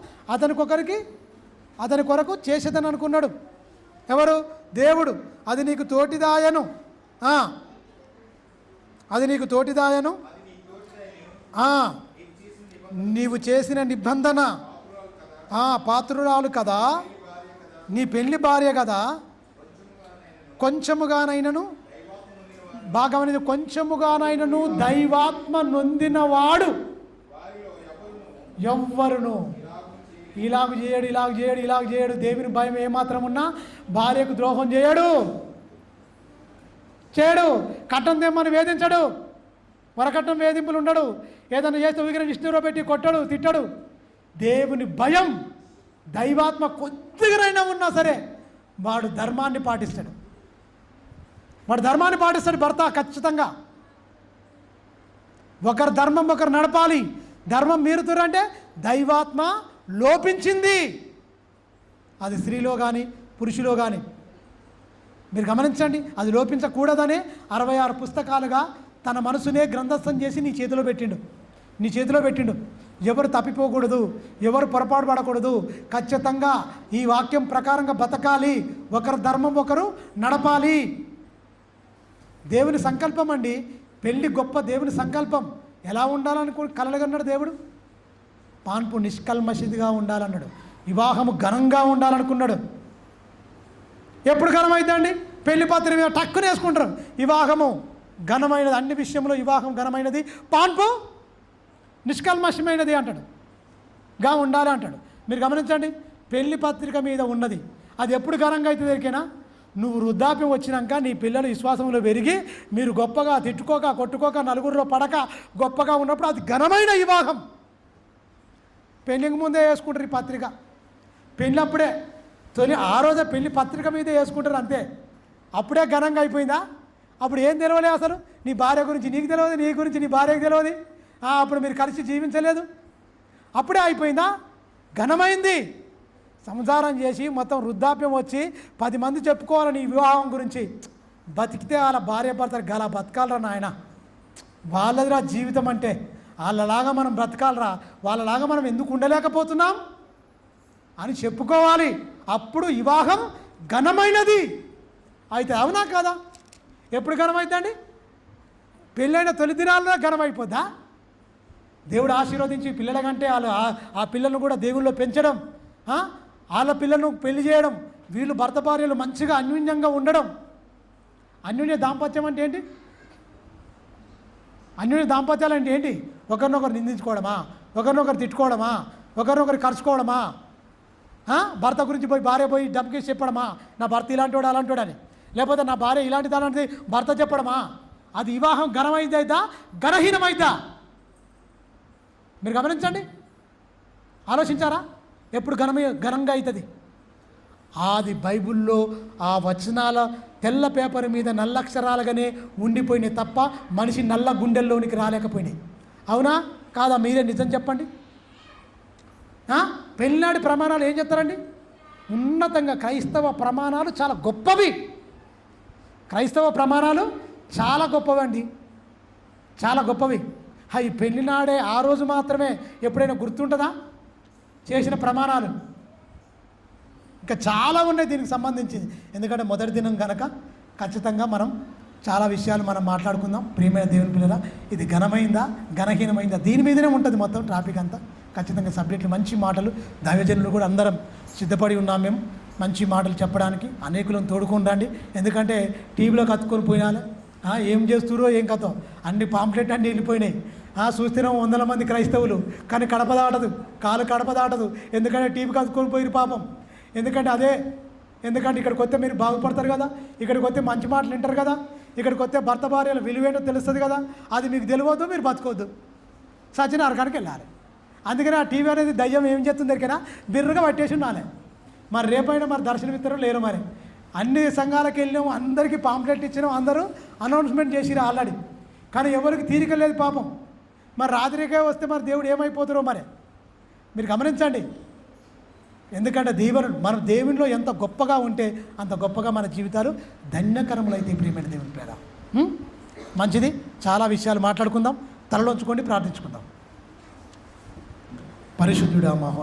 అతని కొరకు చేసేదని అనుకున్నాడు. ఎవరు? దేవుడు. అది నీకు తోటిదాయను. నీవు చేసిన నిబంధన పాత్రురాలు కదా, నీ పెళ్లి భార్య కదా. కొంచెముగానైనను, బాగా కొంచెముగానైనను దైవాత్మ నొందినవాడు ఎవ్వరును ఇలాగ చేయడు. దేవుని భయం ఏమాత్రం ఉన్నా భార్యకు ద్రోహం చేయడు. కట్టం తెమ్మని వేధించడు. వరకట్నం వేధింపులు ఉండడు. ఏదైనా చేస్తే ఊగిన విష్ణువులో పెట్టి కొట్టడు, తిట్టడు. దేవుని భయం, దైవాత్మ కొద్దిగానైనా ఉన్నా సరే వాడు ధర్మాన్ని పాటిస్తాడు. భర్త ఖచ్చితంగా. ఒకరు ధర్మం ఒకరు నడపాలి. ధర్మం మీరుతురంటే దైవాత్మ లోపించింది. అది స్త్రీలో కానీ పురుషులో కానీ మీరు గమనించండి. అది లోపించకూడదనే 66 పుస్తకాలుగా తన మనసునే గ్రంథస్థం చేసి నీ చేతిలో పెట్టిండు. ఎవరు తప్పిపోకూడదు, ఎవరు పొరపాటు పడకూడదు. ఖచ్చితంగా ఈ వాక్యం ప్రకారంగా బతకాలి. ఒకరు ధర్మం ఒకరు నడపాలి. దేవుని సంకల్పం అండి. పెళ్ళి గొప్ప దేవుని సంకల్పం. ఎలా ఉండాలని కలలుగన్నాడు దేవుడు? పాన్పు నిష్కల్మషిదిగా ఉండాలన్నాడు. వివాహము ఘనంగా ఉండాలనుకున్నాడు. ఎప్పుడు ఘనమైందండి? పెళ్లి పత్రిక మీద టక్కున వేసుకుంటారు. వివాహము ఘనమైనది, అన్ని విషయంలో వివాహం ఘనమైనది, పాన్పు నిష్కల్మషమైనది అంటాడు. ఉండాలి అంటాడు. మీరు గమనించండి, పెళ్లి పత్రిక మీద ఉన్నది. అది ఎప్పుడు ఘనంగా అయితే దొరికేనా? నువ్వు వృద్ధాప్యం వచ్చినాక నీ పిల్లలు విశ్వాసంలో పెరిగి మీరు గొప్పగా తిట్టుకోక కొట్టుకోక నలుగురిలో పడక గొప్పగా ఉన్నప్పుడు అది ఘనమైన వివాహం. పెళ్ళికి ముందే వేసుకుంటారు ఈ పత్రిక. పెళ్ళప్పుడే ఆ రోజే పెళ్లి పత్రిక మీదే వేసుకుంటారు అంతే. అప్పుడే ఘనంగా అయిపోయిందా? అప్పుడు ఏం తెలియలే అసలు. నీ భార్య గురించి నీకు తెలియదు, నీ గురించి నీ భార్యకు తెలియదు. అప్పుడు మీరు కలిసి జీవించలేదు. అప్పుడే అయిపోయిందా? ఘనమైంది. సంసారం చేసి మొత్తం వృద్ధాప్యం వచ్చి 10 మంది చెప్పుకోవాలి నీ వివాహం గురించి. బతికితే వాళ్ళ భార్య భర్తలు గల బతకాలరా నాయన. వాళ్ళదిరా జీవితం అంటే. వాళ్ళలాగా మనం బ్రతకాలరా, వాళ్ళలాగా మనం ఎందుకు ఉండలేకపోతున్నాం అని చెప్పుకోవాలి. అప్పుడు వివాహం ఘనమైనది. అయితే అవునా కదా? ఎప్పుడు ఘనమైందండి? పెళ్ళైన తొలి దినాల్లో ఘనమైపోద్దా? దేవుడు ఆశీర్వదించి పిల్లల కంటే ఆ పిల్లలను కూడా దేవుళ్ళో పెంచడం, వాళ్ళ పిల్లలను పెళ్లి చేయడం, వీళ్ళు భర్త భార్యలు మంచిగా అన్యోన్యంగా ఉండడం. అన్యోన్య దాంపత్యం అంటే ఏంటి? అన్యోన్య దాంపత్యాలు అంటే ఏంటి? ఒకరినొకరు నిందించుకోవడమా, ఒకరినొకరు తిట్టుకోవడమా, ఒకరినొకరు కరుచుకోవడమా, భర్త గురించి పోయి భార్య పోయి డబ్బుకేసి చెప్పడమా, నా భర్త ఇలాంటివాడు అలాంటివాడు అని, లేకపోతే నా భార్య ఇలాంటిది అలాంటిది భర్త చెప్పడమా? అది వివాహం ఘనమైందా ఘనహీనమైందా? మీరు గమనించండి, ఆలోచించారా? ఎప్పుడు ఘనంగా అవుతుంది? అది బైబిల్లో ఆ వచనాల తెల్ల పేపర్ మీద నల్లక్షరాలుగానే ఉండిపోయినాయి తప్ప మనిషి నల్ల గుండెల్లోనికి రాలేకపోయినాయి. అవునా కాదా? మీరే నిజం చెప్పండి. పెళ్ళినాడి ప్రమాణాలు ఏం చెప్తారండి? ఉన్నతంగా క్రైస్తవ ప్రమాణాలు చాలా గొప్పవి. క్రైస్తవ ప్రమాణాలు చాలా గొప్పవి అండి, చాలా గొప్పవి. ఈ పెళ్ళినాడే ఆ రోజు మాత్రమే ఎప్పుడైనా గుర్తుంటుందా చేసిన ప్రమాణాలు? ఇంకా చాలా ఉన్నాయి దీనికి సంబంధించి. ఎందుకంటే మొదటి దినం కనుక ఖచ్చితంగా మనం చాలా విషయాలు మనం మాట్లాడుకుందాం. ప్రియమైన దేవుని పిల్లల, ఇది ఘనమైందా ఘనహీనమైందా దీని మీదనే ఉంటుంది మొత్తం ట్రాఫిక్ అంతా. ఖచ్చితంగా సబ్జెక్టులు మంచి మాటలు, దైవజనులు కూడా అందరం సిద్ధపడి ఉన్నాం మేము మంచి మాటలు చెప్పడానికి. అనేకులను తోడుకొని రండి. ఎందుకంటే టీవీలో కత్తుకొని పోయినాలే ఏం చేస్తురో ఏం కథో అన్ని పాంప్లెట్ అన్నీ వెళ్ళిపోయినాయి. చూస్తున్నాం 100 మంది క్రైస్తవులు, కానీ కడప దాటదు, కాలు కడప దాటదు. ఎందుకంటే టీవీ కత్తుకొని పోయిరు పాపం. ఎందుకంటే ఇక్కడికి వస్తే మీరు బాగుపడతారు కదా, ఇక్కడికి వస్తే మంచి మాటలు వింటారు కదా, ఇక్కడికి వస్తే భర్త భార్యల విలువేంటో తెలుస్తుంది కదా. అది మీకు తెలియవద్దు, మీరు బతకొద్దు, సచిన అరకానికి వెళ్ళాలి. అందుకని ఆ టీవీ అనేది దయ్యం ఏం చేస్తుంది ఎరికైనా బిర్రగా పట్టేసి ఉండాలి. మరి రేపైనా మరి దర్శనం ఇస్తారో లేరు. మరి అన్ని సంఘాలకు వెళ్ళినాము, అందరికీ పాంప్లెట్ ఇచ్చినాం, అందరూ అనౌన్స్మెంట్ చేసిరు ఆల్రెడీ, కానీ ఎవరికి తీరిక లేదు పాపం. మరి రాత్రికే వస్తే మరి దేవుడు ఏమైపోతారో మరి మీరు గమనించండి. ఎందుకంటే మన దేవునిలో ఎంత గొప్పగా ఉంటే అంత గొప్పగా మన జీవితాలు ధన్యకరములైతే. ప్రియమైన దేవుని పేర మంచిది. చాలా విషయాలు మాట్లాడుకుందాం. తలలోంచుకోండి, ప్రార్థించుకుందాం. పరిశుద్ధుడా మహో